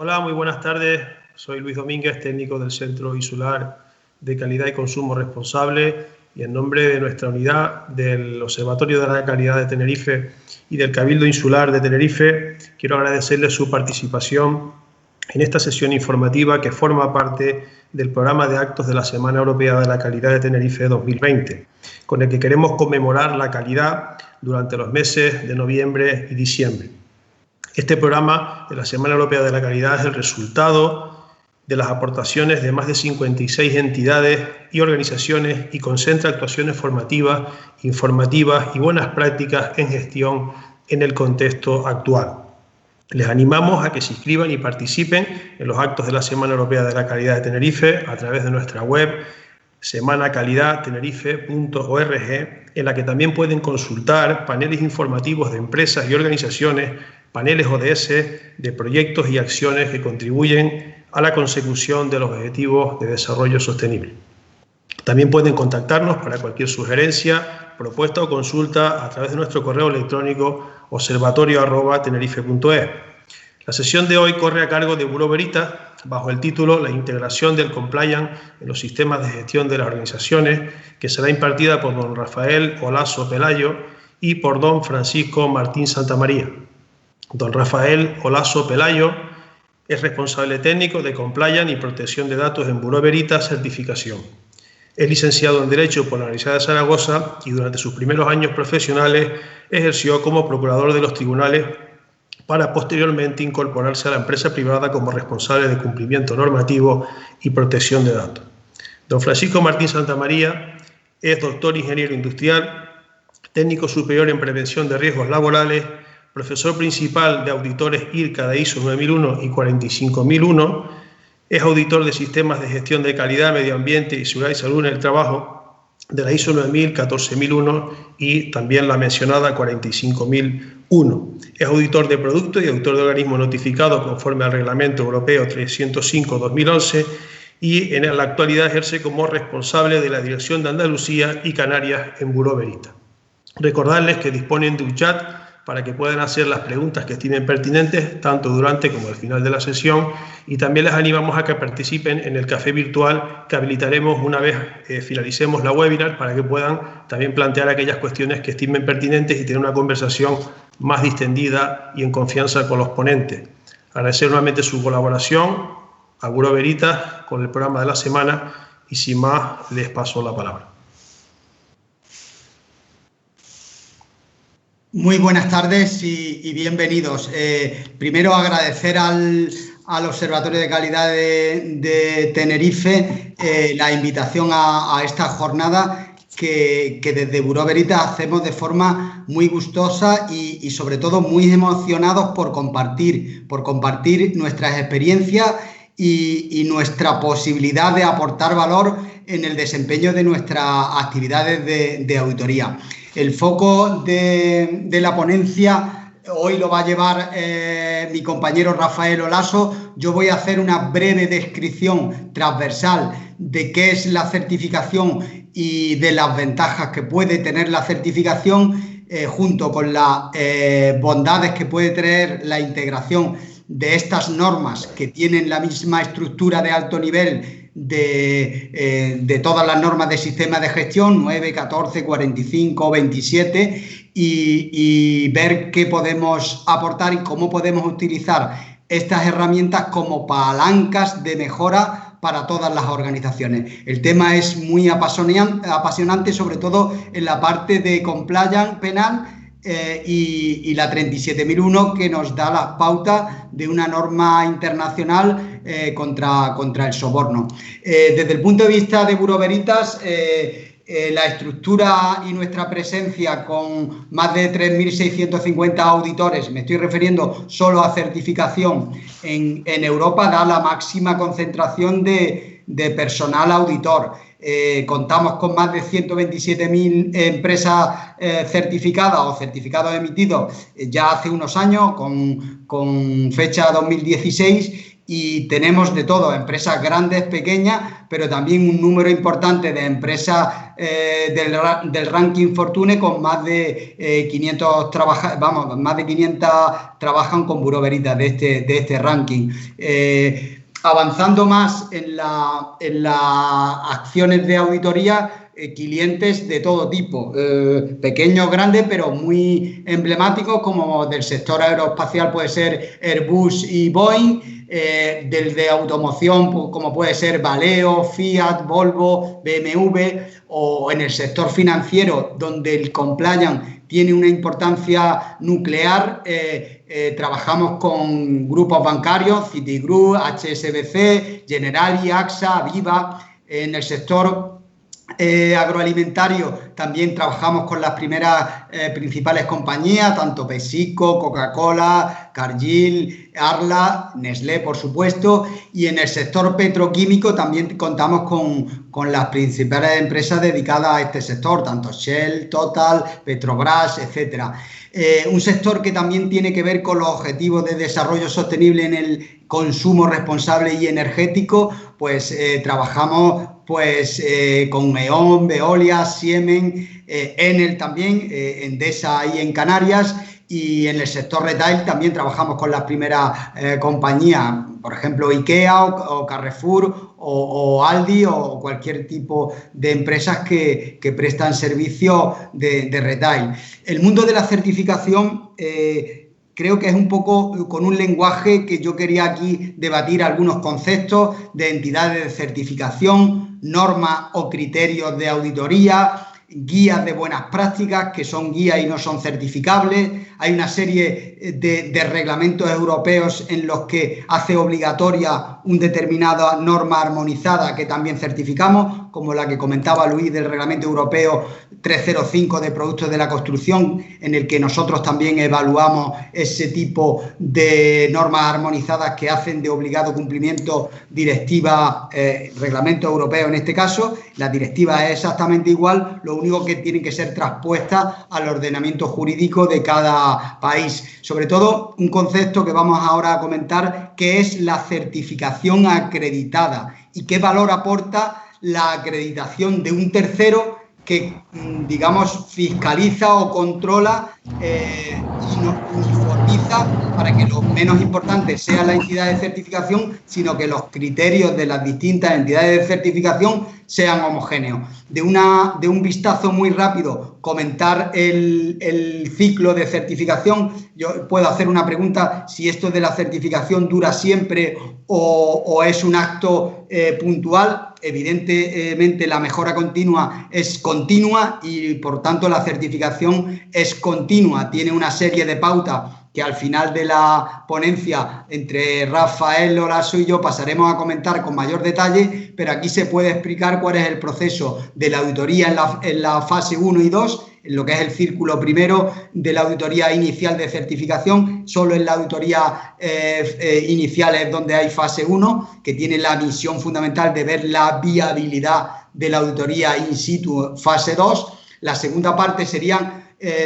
Hola, muy buenas tardes. Soy Luis Domínguez, técnico del Centro Insular de Calidad y Consumo Responsable, y en nombre de nuestra unidad del Observatorio de la Calidad de Tenerife y del Cabildo Insular de Tenerife, quiero agradecerles su participación en esta sesión informativa que forma parte del programa de actos de la Semana Europea de la Calidad de Tenerife 2020, con el que queremos conmemorar la calidad durante los meses de noviembre y diciembre. Este programa de la Semana Europea de la Calidad es el resultado de las aportaciones de más de 56 entidades y organizaciones y concentra actuaciones formativas, informativas y buenas prácticas en gestión en el contexto actual. Les animamos a que se inscriban y participen en los actos de la Semana Europea de la Calidad de Tenerife a través de nuestra web semanacalidadtenerife.org, en la que también pueden consultar paneles informativos de empresas y organizaciones, paneles ODS de proyectos y acciones que contribuyen a la consecución de los objetivos de desarrollo sostenible. También pueden contactarnos para cualquier sugerencia, propuesta o consulta a través de nuestro correo electrónico observatorio@tenerife.es. La sesión de hoy corre a cargo de Bureau Veritas bajo el título La integración del compliance en los sistemas de gestión de las organizaciones, que será impartida por don Rafael Olaso Pelayo y por don Francisco Martín Santamaría. Don Rafael Olaso Pelayo es responsable técnico de compliance y protección de datos en Bureau Veritas Certificación. Es licenciado en Derecho por la Universidad de Zaragoza y durante sus primeros años profesionales ejerció como procurador de los tribunales para posteriormente incorporarse a la empresa privada como responsable de cumplimiento normativo y protección de datos. Don Francisco Martín Santamaría es doctor ingeniero industrial, técnico superior en prevención de riesgos laborales, profesor principal de auditores IRCA de ISO 9001 y 45001, es auditor de sistemas de gestión de calidad, medio ambiente y seguridad y salud en el trabajo de la ISO 9000, 14001 y también la mencionada 45001. Es auditor de productos y auditor de organismos notificados conforme al Reglamento Europeo 305/2011 y en la actualidad ejerce como responsable de la Dirección de Andalucía y Canarias en Bureau Veritas. Recordarles que disponen de un chat para que puedan hacer las preguntas que estimen pertinentes, tanto durante como al final de la sesión, y también les animamos a que participen en el café virtual que habilitaremos una vez finalicemos la webinar, para que puedan también plantear aquellas cuestiones que estimen pertinentes y tener una conversación más distendida y en confianza con los ponentes. Agradecer nuevamente su colaboración a Bureau Veritas con el programa de la semana y sin más les paso la palabra. Muy buenas tardes y bienvenidos. Primero agradecer al Observatorio de Calidad de Tenerife la invitación a esta jornada que desde Bureau Veritas hacemos de forma muy gustosa y sobre todo muy emocionados por compartir nuestras experiencias y nuestra posibilidad de aportar valor en el desempeño de nuestras actividades de auditoría. El foco de la ponencia hoy lo va a llevar mi compañero Rafael Olaso. Yo voy a hacer una breve descripción transversal de qué es la certificación y de las ventajas que puede tener la certificación, junto con las bondades que puede traer la integración de estas normas que tienen la misma estructura de alto nivel de todas las normas de sistema de gestión 9, 14, 45, 27 y ver qué podemos aportar y cómo podemos utilizar estas herramientas como palancas de mejora para todas las organizaciones. El tema es muy apasionante, sobre todo en la parte de compliance penal y la 37001, que nos da las pautas de una norma internacional contra el soborno. Desde el punto de vista de Bureau Veritas, la estructura y nuestra presencia con más de 3.650 auditores, me estoy refiriendo solo a certificación en Europa, da la máxima concentración de personal auditor. Contamos con más de 127.000 empresas certificadas o certificados emitidos ya hace unos años, con fecha 2016, y tenemos de todo, empresas grandes, pequeñas, pero también un número importante de empresas del ranking Fortune con más de 500 trabajan con Bureau Veritas de este ranking. Avanzando más en las acciones de auditoría, clientes de todo tipo, pequeños, grandes, pero muy emblemáticos, como del sector aeroespacial puede ser Airbus y Boeing, del de automoción como puede ser Valeo, Fiat, Volvo, BMW, o en el sector financiero, donde el compliance tiene una importancia nuclear. Trabajamos con grupos bancarios, Citigroup, HSBC, Generali, AXA, Aviva. En el sector agroalimentario también trabajamos con las primeras principales compañías, tanto PepsiCo, Coca-Cola, Cargill, Arla, Nestlé, por supuesto, y en el sector petroquímico también contamos con las principales empresas dedicadas a este sector, tanto Shell, Total, Petrobras, etcétera. Un sector que también tiene que ver con los objetivos de desarrollo sostenible en el consumo responsable y energético, pues trabajamos con E.ON, Veolia, Siemens, Enel también, Endesa ahí en Canarias, y en el sector retail también trabajamos con las primeras compañías, por ejemplo IKEA o Carrefour o Aldi o cualquier tipo de empresas que prestan servicio de retail. El mundo de la certificación creo que es un poco con un lenguaje que yo quería aquí debatir algunos conceptos de entidades de certificación, normas o criterios de auditoría, guías de buenas prácticas que son guías y no son certificables. Hay una serie de reglamentos europeos en los que hace obligatoria una determinada norma armonizada que también certificamos, como la que comentaba Luis del Reglamento Europeo 305 de productos de la construcción, en el que nosotros también evaluamos ese tipo de normas armonizadas que hacen de obligado cumplimiento directiva, reglamento europeo en este caso. La directiva es exactamente igual, lo único que tienen que ser traspuestas al ordenamiento jurídico de cada país. Sobre todo, un concepto que vamos ahora a comentar, que es la certificación acreditada y qué valor aporta la acreditación de un tercero que, digamos, fiscaliza o controla y nos uniformiza para que lo menos importante sea la entidad de certificación, sino que los criterios de las distintas entidades de certificación sean homogéneos. De un vistazo muy rápido, comentar el ciclo de certificación. Yo puedo hacer una pregunta: si esto de la certificación dura siempre o es un acto puntual. Evidentemente la mejora continua es continua y por tanto la certificación es continua. Tiene una serie de pautas que al final de la ponencia entre Rafael, Olaso y yo pasaremos a comentar con mayor detalle, pero aquí se puede explicar cuál es el proceso de la auditoría en la fase 1 y 2, en lo que es el círculo primero de la auditoría inicial de certificación. Solo en la auditoría inicial es donde hay fase 1, que tiene la misión fundamental de ver la viabilidad de la auditoría in situ, fase 2. La segunda parte serían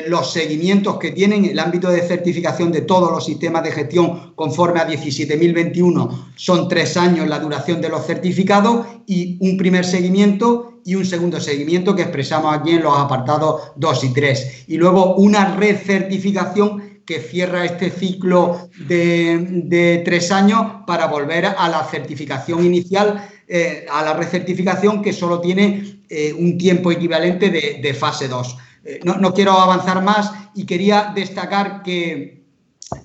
los seguimientos que tienen el ámbito de certificación de todos los sistemas de gestión conforme a 17.021. Son 3 años la duración de los certificados y un primer seguimiento y un segundo seguimiento que expresamos aquí en los apartados 2 y 3. Y luego una recertificación que cierra este ciclo de 3 años para volver a la certificación inicial, a la recertificación, que solo tiene un tiempo equivalente de fase 2. No quiero avanzar más y quería destacar que,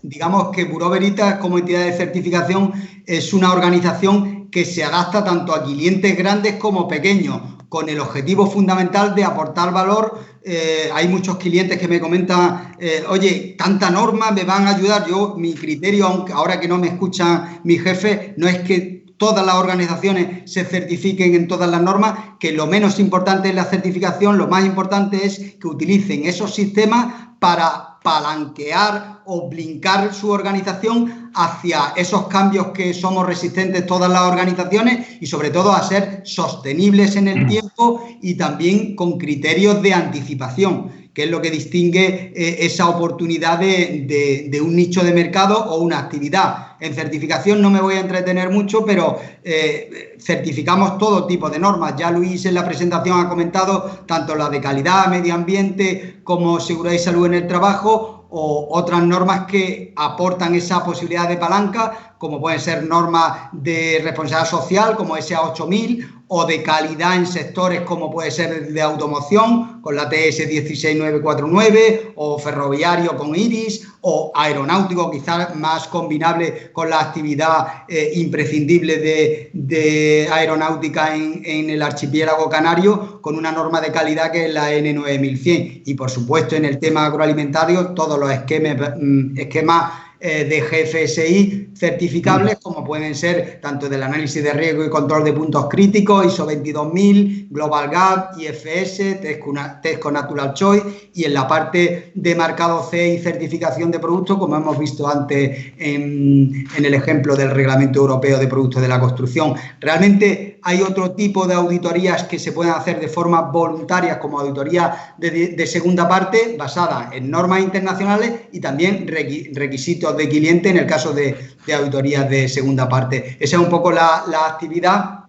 digamos, que Bureau Veritas como entidad de certificación es una organización que se adapta tanto a clientes grandes como pequeños, con el objetivo fundamental de aportar valor. Hay muchos clientes que me comentan, oye, tanta norma, ¿me van a ayudar? Mi criterio, aunque ahora que no me escuchan mis jefes, no es que todas las organizaciones se certifiquen en todas las normas, que lo menos importante es la certificación, lo más importante es que utilicen esos sistemas para palanquear o blincar su organización hacia esos cambios que somos resistentes todas las organizaciones y sobre todo a ser sostenibles en el tiempo y también con criterios de anticipación. que es lo que distingue esa oportunidad de un nicho de mercado o una actividad. En certificación no me voy a entretener mucho, pero certificamos todo tipo de normas. Ya Luis en la presentación ha comentado tanto la de calidad, medio ambiente, como seguridad y salud en el trabajo, o otras normas que aportan esa posibilidad de palanca, como pueden ser normas de responsabilidad social, como SA 8000, o de calidad en sectores como puede ser de automoción, con la TS 16949, o ferroviario con IRIS, o aeronáutico, quizás más combinable con la actividad imprescindible de aeronáutica en el archipiélago canario, con una norma de calidad que es la N9100. Y, por supuesto, en el tema agroalimentario, todos los esquemas de GFSI certificables, como pueden ser tanto del análisis de riesgo y control de puntos críticos, ISO 22000, Global Gap, IFS, Tesco Natural Choice, y en la parte de marcado CE y certificación de productos, como hemos visto antes en el ejemplo del Reglamento Europeo de Productos de la Construcción. Realmente hay otro tipo de auditorías que se pueden hacer de forma voluntaria, como auditoría de segunda parte, basada en normas internacionales y también requisitos de cliente en el caso de auditorías de segunda parte. Esa es un poco la actividad.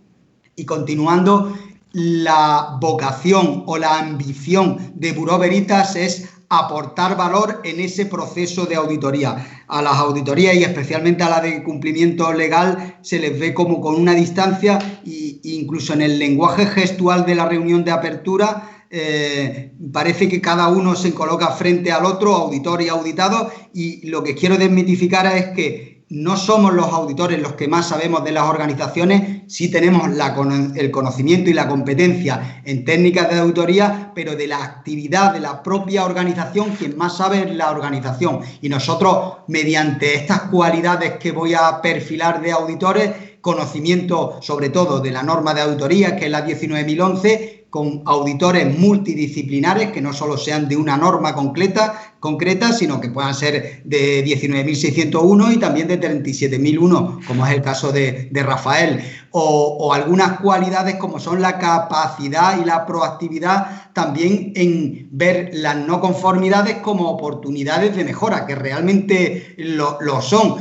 Y continuando, la vocación o la ambición de Bureau Veritas es aportar valor en ese proceso de auditoría. A las auditorías y especialmente a la de cumplimiento legal se les ve como con una distancia e incluso en el lenguaje gestual de la reunión de apertura parece que cada uno se coloca frente al otro, auditor y auditado, y lo que quiero desmitificar es que no somos los auditores los que más sabemos de las organizaciones, sí tenemos el conocimiento y la competencia en técnicas de auditoría, pero de la actividad de la propia organización, quien más sabe es la organización. Y nosotros, mediante estas cualidades que voy a perfilar de auditores, conocimiento sobre todo de la norma de auditoría, que es la 19011, con auditores multidisciplinares que no solo sean de una norma concreta, sino que puedan ser de 19.601 y también de 37.001, como es el caso de Rafael, o algunas cualidades como son la capacidad y la proactividad también en ver las no conformidades como oportunidades de mejora, que realmente lo son,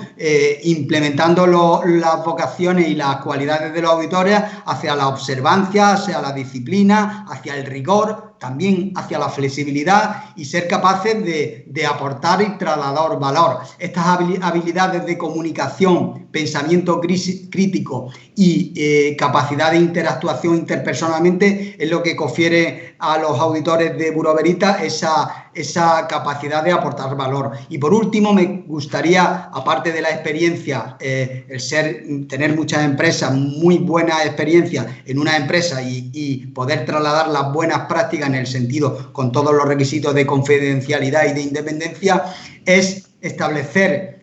implementando las vocaciones y las cualidades de los auditores hacia la observancia, hacia la disciplina, hacia el rigor, también hacia la flexibilidad y ser capaces de aportar y trasladar valor. Estas habilidades de comunicación, pensamiento crítico y capacidad de interactuación interpersonalmente es lo que confiere a los auditores de Bureau Veritas esa capacidad de aportar valor. Y por último, me gustaría, aparte de la experiencia, tener muchas empresas, muy buenas experiencias en una empresa y poder trasladar las buenas prácticas en el sentido con todos los requisitos de confidencialidad y de independencia, es establecer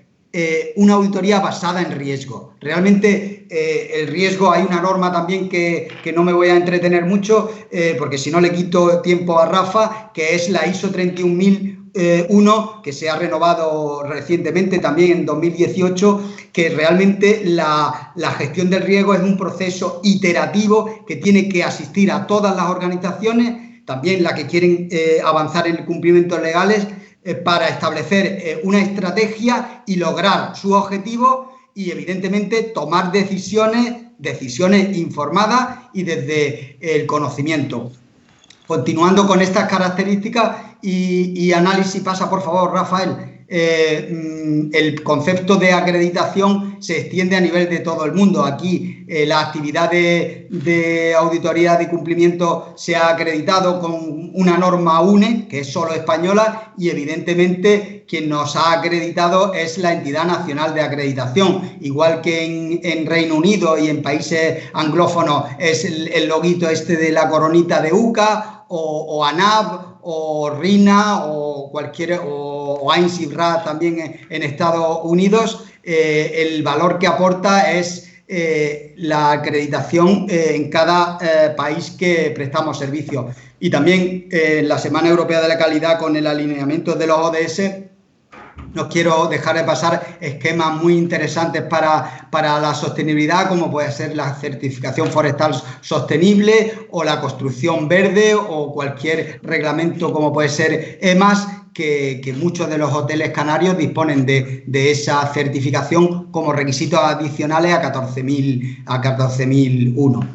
una auditoría basada en riesgo. Realmente el riesgo, hay una norma también que no me voy a entretener mucho porque si no le quito tiempo a Rafa, que es la ISO 31001, que se ha renovado recientemente también en 2018, que realmente la gestión del riesgo es un proceso iterativo que tiene que asistir a todas las organizaciones, también las que quieren avanzar en cumplimientos legales, para establecer una estrategia y lograr sus objetivos y, evidentemente, tomar decisiones informadas y desde el conocimiento. Continuando con estas características y análisis, pasa por favor, Rafael. El concepto de acreditación se extiende a nivel de todo el mundo. Aquí la actividad de auditoría de cumplimiento se ha acreditado con una norma UNE, que es solo española, y evidentemente quien nos ha acreditado es la entidad nacional de acreditación. Igual que en Reino Unido y en países anglófonos es el loguito este de la coronita de UCA, o ANAB, o RINA, o cualquier, o AINSIBRA también en Estados Unidos. El valor que aporta es la acreditación en cada país que prestamos servicio. Y también la Semana Europea de la Calidad, con el alineamiento de los ODS, no quiero dejar de pasar esquemas muy interesantes para la sostenibilidad, como puede ser la certificación forestal sostenible o la construcción verde o cualquier reglamento como puede ser EMAS, que muchos de los hoteles canarios disponen de esa certificación como requisitos adicionales a 14.001.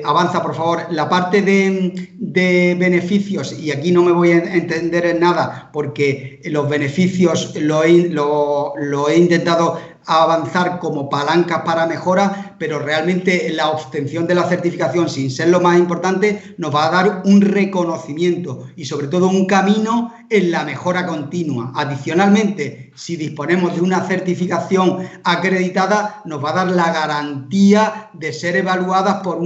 Avanza, por favor. La parte de beneficios, y aquí no me voy a entender en nada porque los beneficios lo he intentado avanzar como palancas para mejora, pero realmente la obtención de la certificación, sin ser lo más importante, nos va a dar un reconocimiento y sobre todo un camino en la mejora continua. Adicionalmente, si disponemos de una certificación acreditada, nos va a dar la garantía de ser evaluadas por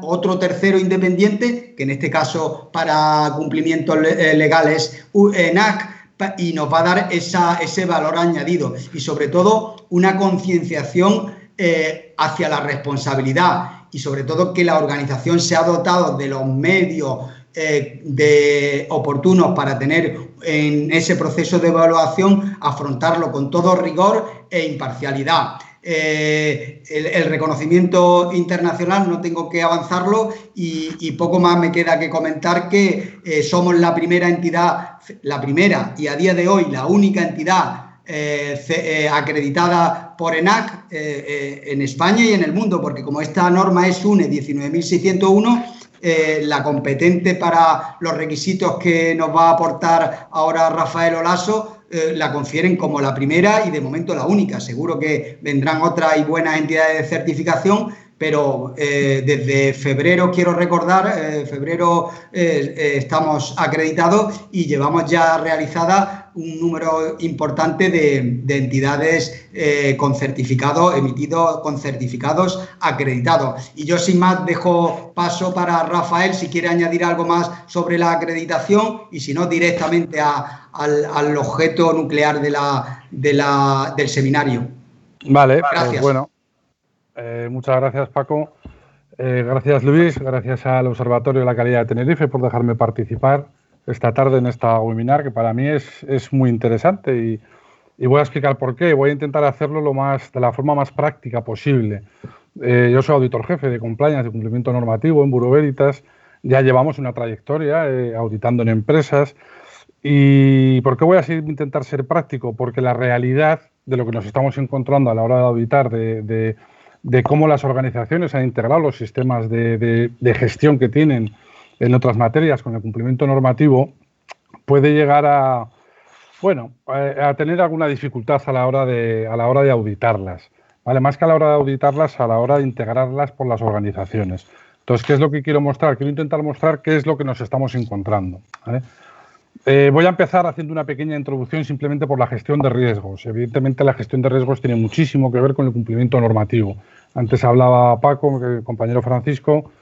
otro tercero independiente, que en este caso para cumplimientos legales ENAC, y nos va a dar ese valor añadido y sobre todo una concienciación hacia la responsabilidad y sobre todo que la organización se ha dotado de los medios oportunos para tener en ese proceso de evaluación, afrontarlo con todo rigor e imparcialidad. El reconocimiento internacional no tengo que avanzarlo y poco más me queda que comentar que somos la primera entidad, la primera y a día de hoy la única entidad acreditada por ENAC en España y en el mundo, porque como esta norma es UNE 19.601, la competente para los requisitos que nos va a aportar ahora Rafael Olaso, la confieren como la primera y de momento la única. Seguro que vendrán otras y buenas entidades de certificación, pero desde febrero, quiero recordar, estamos acreditados y llevamos ya realizada un número importante de entidades con certificados, emitidos con certificados acreditados. Y yo sin más dejo paso para Rafael, si quiere añadir algo más sobre la acreditación y si no directamente al objeto nuclear del seminario. Vale, gracias. Pues bueno, muchas gracias Paco, gracias Luis, gracias al Observatorio de la Calidad de Tenerife por dejarme participar esta tarde en esta webinar, que para mí es muy interesante y voy a explicar por qué. Voy a intentar hacerlo de la forma más práctica posible. Yo soy auditor jefe de compliance, de cumplimiento normativo en Bureau Veritas. Ya llevamos una trayectoria auditando en empresas. ¿Y por qué voy a intentar ser práctico? Porque la realidad de lo que nos estamos encontrando a la hora de auditar, de cómo las organizaciones han integrado los sistemas de gestión que tienen en otras materias con el cumplimiento normativo, puede llegar a tener alguna dificultad a la hora de auditarlas, ¿vale? Más que a la hora de auditarlas, a la hora de integrarlas por las organizaciones. Entonces, ¿qué es lo que quiero mostrar? Quiero intentar mostrar qué es lo que nos estamos encontrando, ¿vale? Voy a empezar haciendo una pequeña introducción simplemente por la gestión de riesgos. Evidentemente, la gestión de riesgos tiene muchísimo que ver con el cumplimiento normativo. Antes hablaba Paco, el compañero Francisco,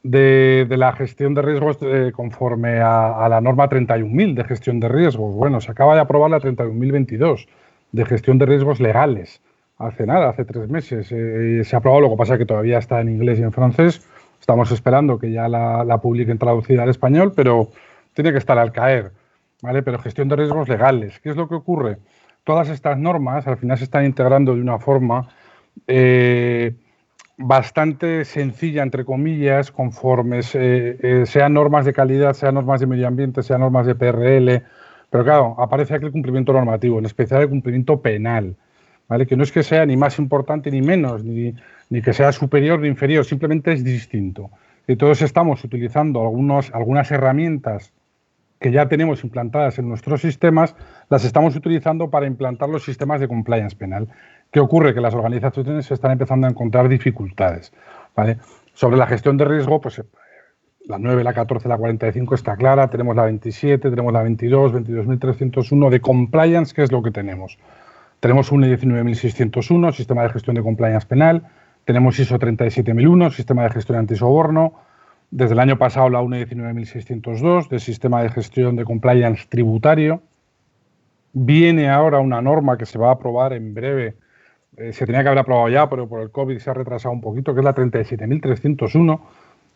de la gestión de riesgos conforme a la norma 31.000 de gestión de riesgos. Bueno, se acaba de aprobar la 31.022 de gestión de riesgos legales. Hace 3 meses se ha aprobado, lo que pasa es que todavía está en inglés y en francés. Estamos esperando que ya la publiquen traducida al español, pero tiene que estar al caer, ¿vale? Pero gestión de riesgos legales. ¿Qué es lo que ocurre? Todas estas normas al final se están integrando de una forma bastante sencilla, entre comillas, conforme sean normas de calidad, sean normas de medio ambiente, sean normas de PRL, pero claro, aparece aquí el cumplimiento normativo, en especial el cumplimiento penal, ¿vale? Que no es que sea ni más importante ni menos, ni que sea superior ni inferior, simplemente es distinto. Y todos estamos utilizando algunas herramientas que ya tenemos implantadas en nuestros sistemas, las estamos utilizando para implantar los sistemas de compliance penal. ¿Qué ocurre? Que las organizaciones se están empezando a encontrar dificultades, ¿vale? Sobre la gestión de riesgo, pues la 9, la 14, la 45 está clara, tenemos la 27, tenemos la 22, 22.301 de compliance, ¿qué es lo que tenemos? Tenemos UNE 19.601, sistema de gestión de compliance penal, tenemos ISO 37.001, sistema de gestión antisoborno. Desde el año pasado la UNE 19.602 del sistema de gestión de compliance tributario. Viene ahora una norma que se va a aprobar en breve, se tenía que haber aprobado ya, pero por el COVID se ha retrasado un poquito, que es la 37.301,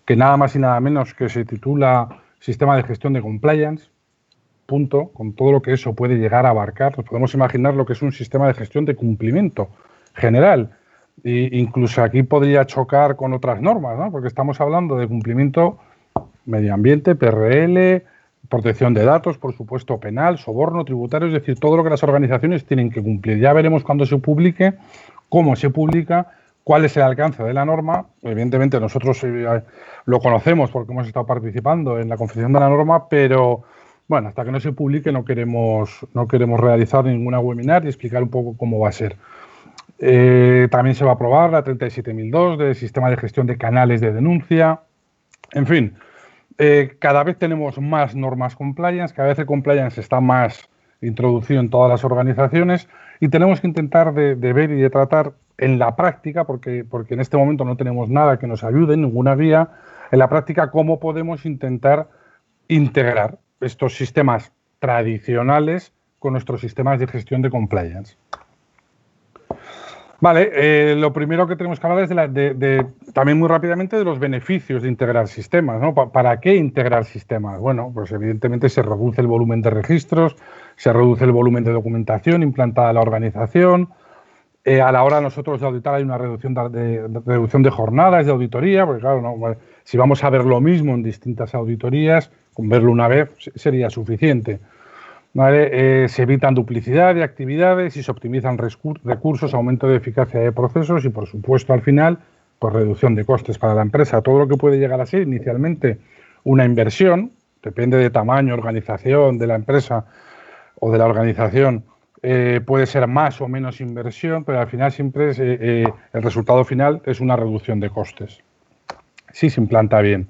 que nada más y nada menos que se titula Sistema de Gestión de Compliance. punto, con todo lo que eso puede llegar a abarcar, nos podemos imaginar lo que es un sistema de gestión de cumplimiento general. E incluso aquí podría chocar con otras normas, ¿no? Porque estamos hablando de cumplimiento medio ambiente, PRL, protección de datos, por supuesto penal, soborno, tributario, es decir, todo lo que las organizaciones tienen que cumplir. Ya veremos cuando se publique, cómo se publica, cuál es el alcance de la norma. Evidentemente nosotros lo conocemos porque hemos estado participando en la confección de la norma, pero bueno, hasta que no se publique no queremos realizar ninguna webinar y explicar un poco cómo va a ser. También se va a aprobar la 37.002 de sistema de gestión de canales de denuncia. En fin, cada vez tenemos más normas compliance, cada vez el compliance está más introducido en todas las organizaciones y tenemos que intentar de ver y de tratar en la práctica, porque en este momento no tenemos nada que nos ayude, ninguna guía, en la práctica cómo podemos intentar integrar estos sistemas tradicionales con nuestros sistemas de gestión de compliance. Vale, lo primero que tenemos que hablar es también muy rápidamente de los beneficios de integrar sistemas, ¿no? ¿Para qué integrar sistemas? Bueno, pues evidentemente se reduce el volumen de registros, se reduce el volumen de documentación implantada en la organización. A la hora nosotros de auditar hay una reducción de jornadas de auditoría, porque claro, no, si vamos a ver lo mismo en distintas auditorías, con verlo una vez sería suficiente. ¿Vale? Se evitan duplicidad de actividades y se optimizan recursos, aumento de eficacia de procesos y, por supuesto, al final, pues reducción de costes para la empresa. Todo lo que puede llegar a ser inicialmente una inversión, depende de tamaño, organización de la empresa o de la organización, puede ser más o menos inversión, pero al final siempre el resultado final es una reducción de costes. Sí, se implanta bien.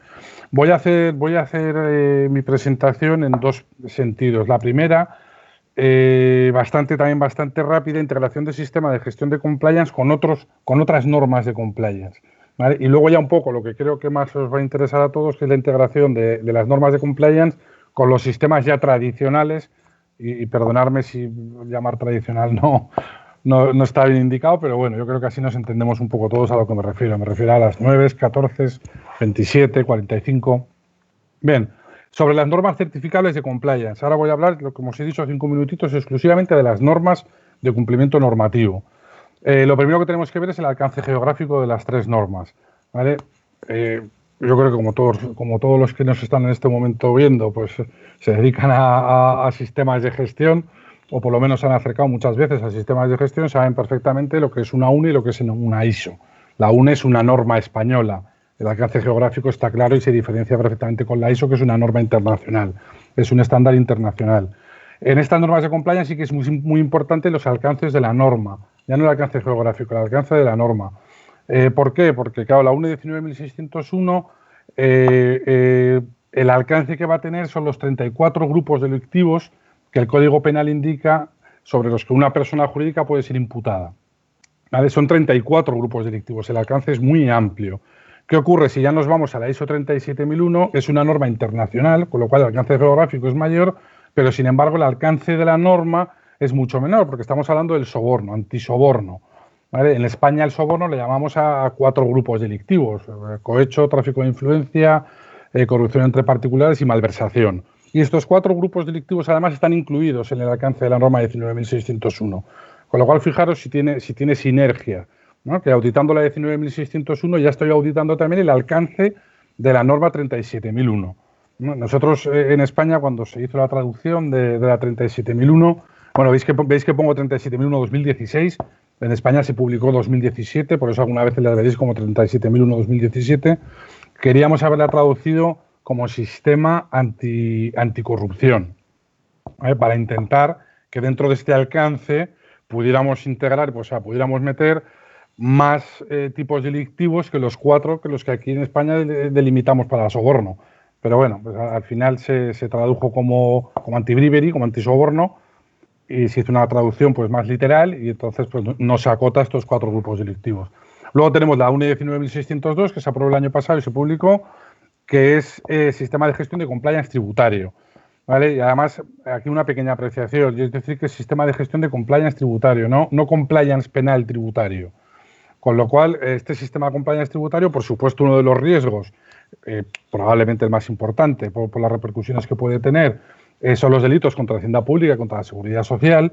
Voy a hacer mi presentación en dos sentidos. La primera, bastante rápida, integración del sistema de gestión de compliance con otras normas de compliance. ¿Vale? Y luego ya un poco lo que creo que más os va a interesar a todos, que es la integración de las normas de compliance con los sistemas ya tradicionales. Y perdonadme si llamar tradicional no está bien indicado, pero bueno, yo creo que así nos entendemos un poco todos a lo que me refiero. Me refiero a las 9, 14, 27, 45. Bien, sobre las normas certificables de compliance. Ahora voy a hablar, como os he dicho, 5 minutitos exclusivamente de las normas de cumplimiento normativo. Lo primero que tenemos que ver es el alcance geográfico de las tres normas, ¿vale? Yo creo que como todos los que nos están en este momento viendo, pues se dedican a sistemas de gestión, o por lo menos se han acercado muchas veces a sistemas de gestión, saben perfectamente lo que es una UNE y lo que es una ISO. La UNE es una norma española, el alcance geográfico está claro y se diferencia perfectamente con la ISO, que es una norma internacional, es un estándar internacional. En estas normas de compliance sí que es muy importante los alcances de la norma, ya no el alcance geográfico, el alcance de la norma. ¿Por qué? Porque, claro, la UNE 19.601, el alcance que va a tener son los 34 grupos delictivos que el Código Penal indica sobre los que una persona jurídica puede ser imputada. ¿Vale? Son 34 grupos delictivos, el alcance es muy amplio. ¿Qué ocurre? Si ya nos vamos a la ISO 37001, es una norma internacional, con lo cual el alcance geográfico es mayor, pero sin embargo el alcance de la norma es mucho menor, porque estamos hablando del soborno, antisoborno. ¿Vale? En España el soborno le llamamos a 4 grupos delictivos: cohecho, tráfico de influencia, corrupción entre particulares y malversación. Y estos 4 grupos delictivos además están incluidos en el alcance de la norma 19.601. Con lo cual, fijaros si tiene sinergia, ¿no? Que auditando la 19.601 ya estoy auditando también el alcance de la norma 37.001. ¿No? Nosotros en España, cuando se hizo la traducción de la 37.001, bueno, veis que pongo 37.001 2016, en España se publicó 2017, por eso alguna vez la veréis como 37.001 2017, queríamos haberla traducido como sistema anticorrupción, ¿vale? Para intentar que dentro de este alcance pudiéramos integrar, pues, pudiéramos meter más tipos delictivos que los 4 que los que aquí en España delimitamos para soborno. Pero bueno, pues al final se tradujo como anti-bribery, como antisoborno, y se hizo una traducción pues más literal y entonces pues no se acota a estos 4 grupos delictivos. Luego tenemos la UNE 19.602, que se aprobó el año pasado y se publicó, que es sistema de gestión de compliance tributario, ¿vale? Y además, aquí una pequeña apreciación, es decir, que es sistema de gestión de compliance tributario, no compliance penal tributario. Con lo cual, este sistema de compliance tributario, por supuesto, uno de los riesgos, probablemente el más importante por las repercusiones que puede tener, son los delitos contra la hacienda pública, contra la seguridad social,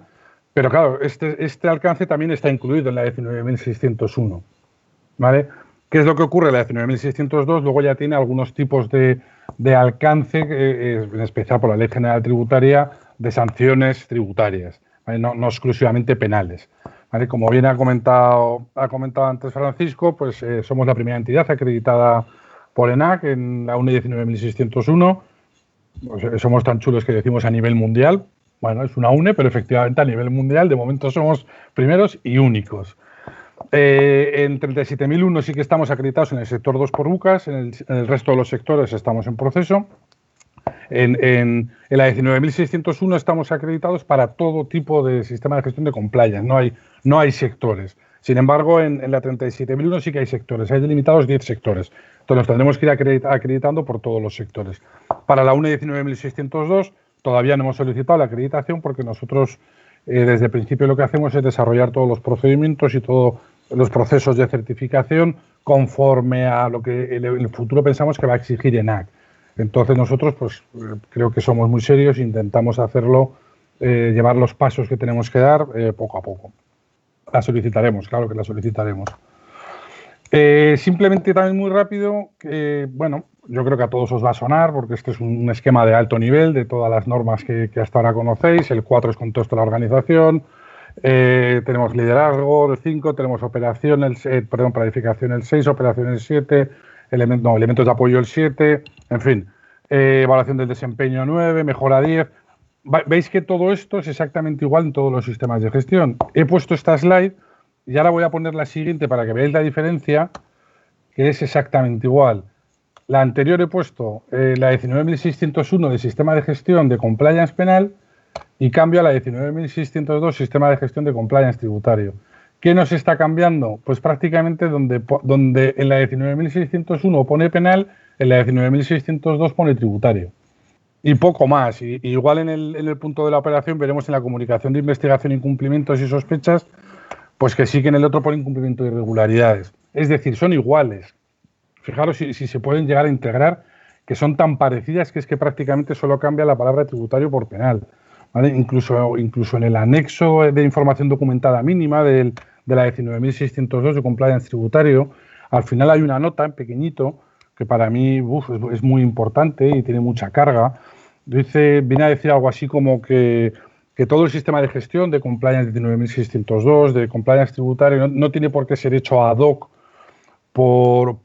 pero claro, este alcance también está incluido en la 19.601, ¿vale? ¿Qué es lo que ocurre? La 19.602 luego ya tiene algunos tipos de alcance, en especial por la Ley General Tributaria, de sanciones tributarias, ¿vale? No exclusivamente penales, ¿vale? Como bien ha comentado antes Francisco, pues somos la primera entidad acreditada por ENAC en la UNE 19.601. Pues, somos tan chulos que decimos a nivel mundial. Bueno, es una UNE, pero efectivamente a nivel mundial de momento somos primeros y únicos. En 37.001 sí que estamos acreditados en el sector 2 por UCAS, en el resto de los sectores estamos en proceso. En la 19.601 estamos acreditados para todo tipo de sistema de gestión de compliance, no hay sectores. Sin embargo, en la 37.001 sí que hay sectores, hay delimitados 10 sectores. Entonces nos tendremos que ir acreditando por todos los sectores. Para la UNE 19.602 todavía no hemos solicitado la acreditación porque nosotros desde el principio lo que hacemos es desarrollar todos los procedimientos y todos los procesos de certificación conforme a lo que en el futuro pensamos que va a exigir ENAC. Entonces nosotros pues creo que somos muy serios e intentamos hacerlo, llevar los pasos que tenemos que dar poco a poco. La solicitaremos, claro que la solicitaremos. Simplemente también muy rápido, bueno, yo creo que a todos os va a sonar porque este es un esquema de alto nivel de todas las normas que hasta ahora conocéis. El 4 es contexto de la organización, tenemos liderazgo el 5, tenemos operación, planificación el 6, operación el 7, elementos de apoyo el 7, en fin, evaluación del desempeño 9, mejora 10. Veis que todo esto es exactamente igual en todos los sistemas de gestión. He puesto esta slide y ahora voy a poner la siguiente para que veáis la diferencia, que es exactamente igual. La anterior he puesto la 19.601 de sistema de gestión de compliance penal y cambio a la 19.602 sistema de gestión de compliance tributario. ¿Qué nos está cambiando? Pues prácticamente donde en la 19.601 pone penal, en la 19.602 pone tributario. Y poco más. Y igual en el punto de la operación veremos en la comunicación de investigación, incumplimientos y sospechas, pues que sí que en el otro pone incumplimiento de irregularidades. Es decir, son iguales. Fijaros si se pueden llegar a integrar, que son tan parecidas que es que prácticamente solo cambia la palabra tributario por penal, ¿vale? Incluso en el anexo de información documentada mínima de la 19.602 de compliance tributario, al final hay una nota en pequeñito que para mí es muy importante y tiene mucha carga. Viene a decir algo así como que todo el sistema de gestión de compliance 19.602, de compliance tributario, no tiene por qué ser hecho ad hoc por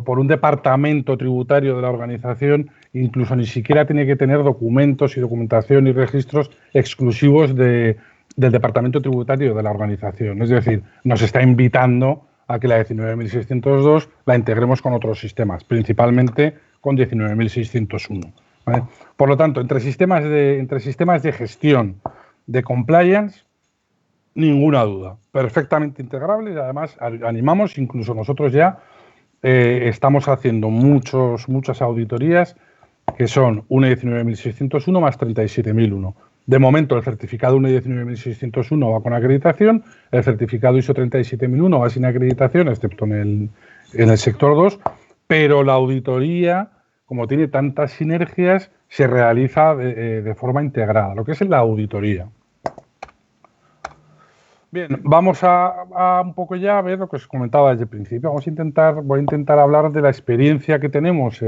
un departamento tributario de la organización, incluso ni siquiera tiene que tener documentos y documentación y registros exclusivos del departamento tributario de la organización. Es decir, nos está invitando a que la 19.602 la integremos con otros sistemas, principalmente con 19.601. ¿Vale? Por lo tanto, entre sistemas de gestión de compliance, ninguna duda, perfectamente integrable y además animamos, incluso nosotros ya estamos haciendo muchas auditorías que son UNE 19.601 más 37.001. De momento el certificado UNE 19.601 va con acreditación, el certificado ISO 37.001 va sin acreditación, excepto en el sector 2, pero la auditoría, como tiene tantas sinergias, se realiza de forma integrada, lo que es la auditoría. Bien, vamos a un poco ya a ver lo que os comentaba desde el principio. Voy a intentar hablar de la experiencia que tenemos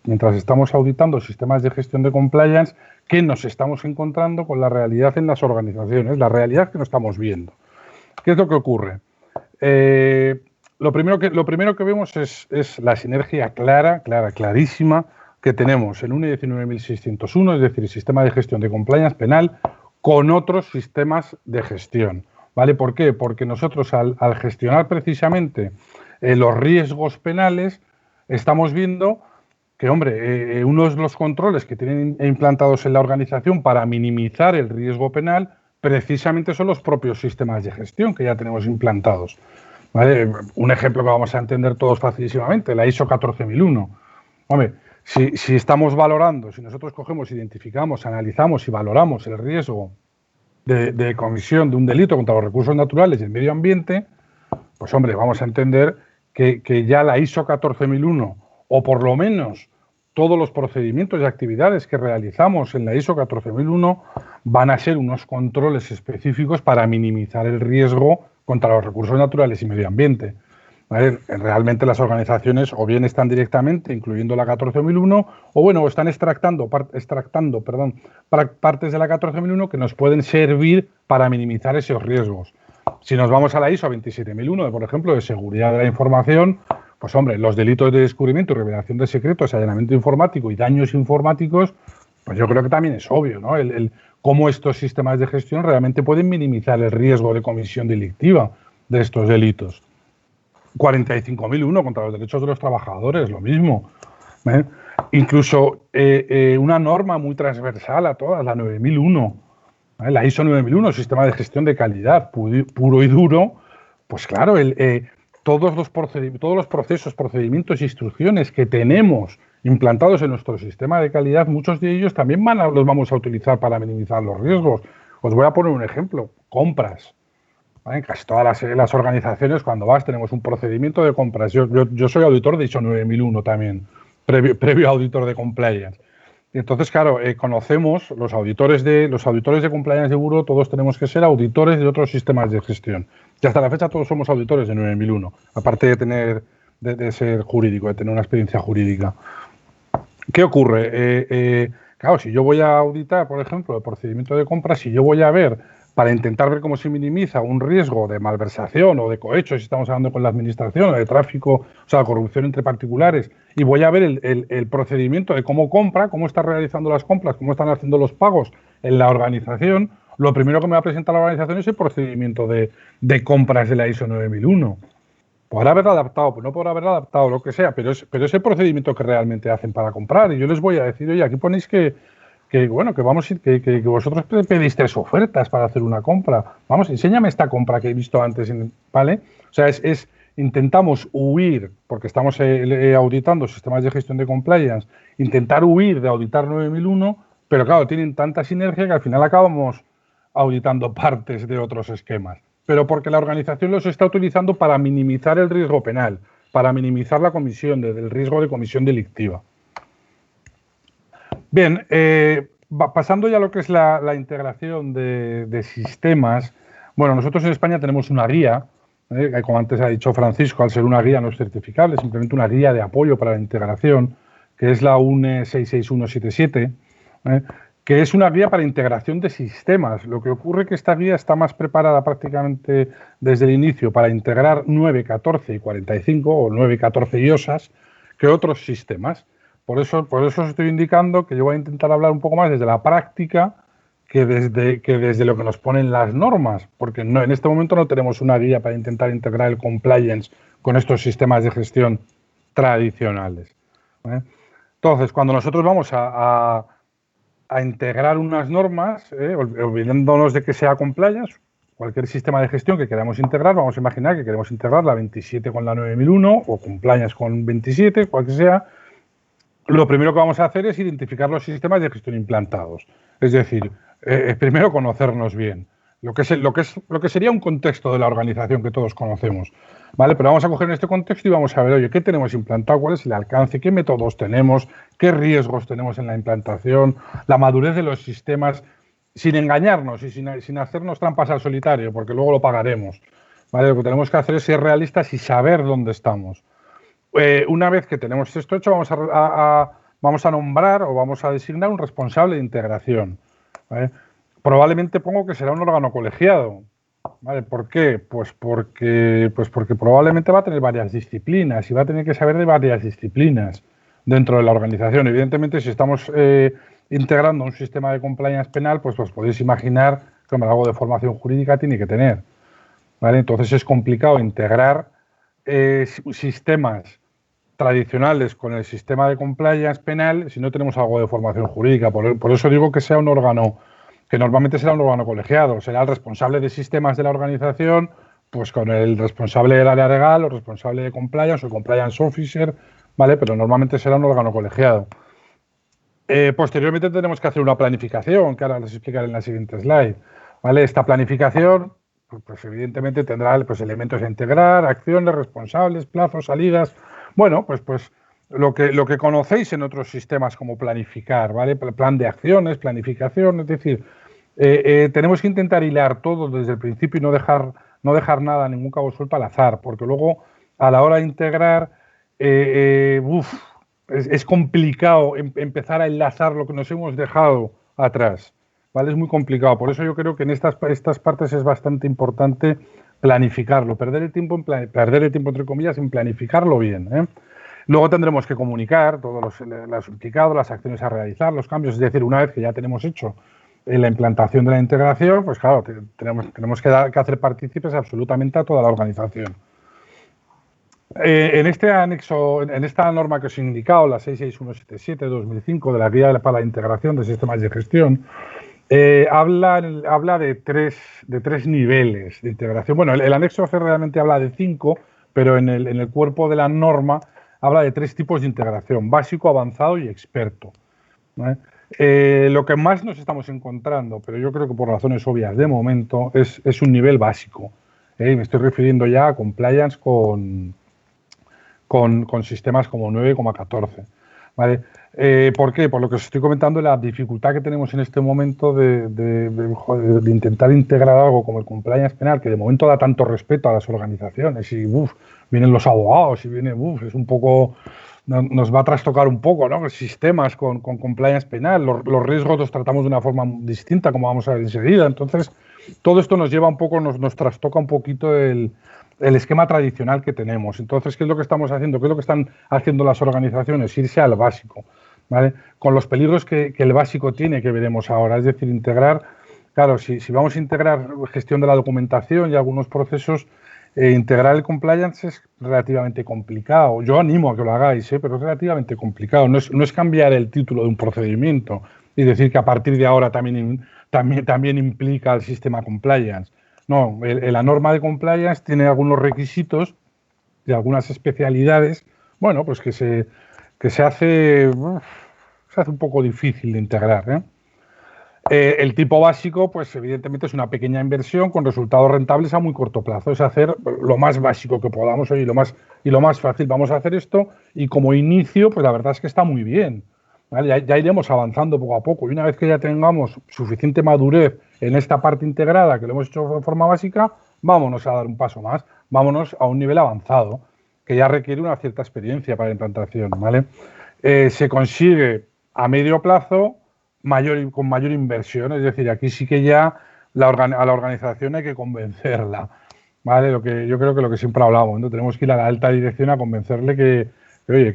mientras estamos auditando sistemas de gestión de compliance, que nos estamos encontrando con la realidad en las organizaciones, la realidad que no estamos viendo. ¿Qué es lo que ocurre? Lo primero que vemos es la sinergia clarísima que tenemos en UNE 19.601, es decir, el sistema de gestión de compliance penal, con otros sistemas de gestión. ¿Vale? ¿Por qué? Porque nosotros al gestionar precisamente los riesgos penales estamos viendo que, hombre, uno de los controles que tienen implantados en la organización para minimizar el riesgo penal precisamente son los propios sistemas de gestión que ya tenemos implantados. ¿Vale? Un ejemplo que vamos a entender todos facilísimamente, la ISO 14001. Hombre, si estamos valorando, si nosotros cogemos, identificamos, analizamos y valoramos el riesgo de comisión de un delito contra los recursos naturales y el medio ambiente, pues hombre, vamos a entender que ya la ISO 14001 o por lo menos todos los procedimientos y actividades que realizamos en la ISO 14001 van a ser unos controles específicos para minimizar el riesgo contra los recursos naturales y medio ambiente. ¿Vale? Realmente las organizaciones o bien están directamente incluyendo la 14001 o bueno, están extractando partes de la 14001 que nos pueden servir para minimizar esos riesgos. Si nos vamos a la ISO 27001, por ejemplo, de seguridad de la información, pues hombre, los delitos de descubrimiento y revelación de secretos, allanamiento informático y daños informáticos, pues yo creo que también es obvio, ¿no? Cómo estos sistemas de gestión realmente pueden minimizar el riesgo de comisión delictiva de estos delitos. 45.001 contra los derechos de los trabajadores, lo mismo. Incluso una norma muy transversal a todas, la 9001, la ISO 9001, sistema de gestión de calidad puro y duro, pues claro, todos los procesos, procedimientos e instrucciones que tenemos implantados en nuestro sistema de calidad, muchos de ellos también los vamos a utilizar para minimizar los riesgos. Os voy a poner un ejemplo, compras. En casi todas las organizaciones, cuando tenemos un procedimiento de compras. Yo soy auditor de ISO 9001 también, previo auditor de compliance. Y entonces, claro, conocemos los auditores de compliance seguro, todos tenemos que ser auditores de otros sistemas de gestión. Y hasta la fecha todos somos auditores de 9001, aparte de ser jurídico, de tener una experiencia jurídica. ¿Qué ocurre? Claro, si yo voy a auditar, por ejemplo, el procedimiento de compras, si yo voy a ver para intentar ver cómo se minimiza un riesgo de malversación o de cohecho, si estamos hablando con la administración, o de tráfico, o sea, corrupción entre particulares, y voy a ver el procedimiento de cómo compra, cómo está realizando las compras, cómo están haciendo los pagos en la organización, lo primero que me va a presentar la organización es el procedimiento de compras de la ISO 9001. Podrá haberla adaptado, pues no podrá haberla adaptado, lo que sea, pero es el procedimiento que realmente hacen para comprar. Y yo les voy a decir, oye, aquí ponéis que vosotros pedís 3 ofertas para hacer una compra. Vamos, enséñame esta compra que he visto antes, ¿vale? O sea, intentamos huir, porque estamos auditando sistemas de gestión de compliance, intentar huir de auditar 9001, pero claro, tienen tanta sinergia que al final acabamos auditando partes de otros esquemas. Pero porque la organización los está utilizando para minimizar el riesgo penal, para minimizar la comisión del riesgo de comisión delictiva. Bien, pasando ya a lo que es la integración de sistemas, bueno, nosotros en España tenemos una guía, como antes ha dicho Francisco, al ser una guía no es certificable, simplemente una guía de apoyo para la integración, que es la UNE 66177, que es una guía para integración de sistemas. Lo que ocurre es que esta guía está más preparada prácticamente desde el inicio para integrar 9, 14 y 45 o 9, 14 IOSAs que otros sistemas. Por eso os estoy indicando que yo voy a intentar hablar un poco más desde la práctica que desde lo que nos ponen las normas, porque no, en este momento no tenemos una guía para intentar integrar el compliance con estos sistemas de gestión tradicionales. Entonces, cuando nosotros vamos a integrar unas normas, olvidándonos de que sea compliance, cualquier sistema de gestión que queramos integrar, vamos a imaginar que queremos integrar la 27 con la 9001 o compliance con 27, cual que sea. Lo primero que vamos a hacer es identificar los sistemas de gestión implantados. Es decir, primero conocernos bien, lo que sería un contexto de la organización que todos conocemos, ¿vale? Pero vamos a coger en este contexto y vamos a ver, oye, ¿qué tenemos implantado? ¿Cuál es el alcance? ¿Qué métodos tenemos? ¿Qué riesgos tenemos en la implantación? La madurez de los sistemas, sin engañarnos y sin hacernos trampas al solitario, porque luego lo pagaremos, ¿vale? Lo que tenemos que hacer es ser realistas y saber dónde estamos. Una vez que tenemos esto hecho, vamos a nombrar o vamos a designar un responsable de integración, ¿vale? Probablemente pongo que será un órgano colegiado, ¿vale? ¿Por qué? Pues porque probablemente va a tener varias disciplinas y va a tener que saber de varias disciplinas dentro de la organización. Evidentemente, si estamos integrando un sistema de compliance penal, pues podéis imaginar que algo de formación jurídica tiene que tener, ¿vale? Entonces es complicado integrar sistemas tradicionales con el sistema de compliance penal si no tenemos algo de formación jurídica. Por eso digo que sea un órgano, que normalmente será un órgano colegiado, será el responsable de sistemas de la organización, pues con el responsable del área legal o responsable de compliance o compliance officer, ¿vale? Pero normalmente será un órgano colegiado. Posteriormente tenemos que hacer una planificación, que ahora les explicaré en la siguiente slide, ¿vale? Esta planificación, pues evidentemente tendrá pues elementos a integrar, acciones, responsables, plazos, salidas. Bueno, pues lo que conocéis en otros sistemas como planificar, ¿vale? Plan de acciones, planificación, es decir, tenemos que intentar hilar todo desde el principio y no dejar nada, ningún cabo suelto al azar, porque luego a la hora de integrar, es complicado empezar a enlazar lo que nos hemos dejado atrás, ¿vale? Es muy complicado, por eso yo creo que en estas partes es bastante importante planificarlo, perder el tiempo entre comillas en planificarlo bien, ¿eh? Luego tendremos que comunicar todos los implicados, las acciones a realizar, los cambios, es decir, una vez que ya tenemos hecho la implantación de la integración, pues claro, tenemos que hacer partícipes absolutamente a toda la organización. En este anexo, en esta norma que os he indicado, la 66177-2005 de la Guía para la Integración de Sistemas de Gestión, habla de tres niveles de integración. Bueno, el anexo C realmente habla de 5, pero en el cuerpo de la norma habla de 3 tipos de integración: básico, avanzado y experto, ¿vale? Lo que más nos estamos encontrando, pero yo creo que por razones obvias de momento, es un nivel básico. Me estoy refiriendo ya a compliance con sistemas como 9 como 14. ¿Vale? ¿Por qué? Por lo que os estoy comentando, la dificultad que tenemos en este momento de intentar integrar algo como el compliance penal, que de momento da tanto respeto a las organizaciones y vienen los abogados y es un poco, nos va a trastocar un poco, ¿no? Sistemas con compliance penal, los riesgos los tratamos de una forma distinta, como vamos a ver enseguida. Entonces, todo esto nos lleva un poco, nos trastoca un poquito el esquema tradicional que tenemos. Entonces, ¿qué es lo que estamos haciendo? ¿Qué es lo que están haciendo las organizaciones? Irse al básico, ¿vale? Con los peligros que el básico tiene, que veremos ahora. Es decir, integrar, claro, si vamos a integrar gestión de la documentación y algunos procesos, integrar el compliance es relativamente complicado. Yo animo a que lo hagáis, pero es relativamente complicado. No es cambiar el título de un procedimiento y decir que a partir de ahora también implica el sistema compliance. No, la norma de compliance tiene algunos requisitos y algunas especialidades, bueno, pues que se hace un poco difícil de integrar, ¿eh? El tipo básico, pues evidentemente es una pequeña inversión con resultados rentables a muy corto plazo. Es hacer lo más básico que podamos y lo más fácil. Vamos a hacer esto y como inicio, pues la verdad es que está muy bien, ¿vale? Ya iremos avanzando poco a poco y una vez que ya tengamos suficiente madurez en esta parte integrada, que lo hemos hecho de forma básica, vámonos a dar un paso más, vámonos a un nivel avanzado, que ya requiere una cierta experiencia para la implantación, ¿vale? Se consigue a medio plazo con mayor inversión, es decir, aquí sí que ya a la organización hay que convencerla, ¿vale? Yo creo que lo que siempre hablamos, ¿no? Tenemos que ir a la alta dirección a convencerle que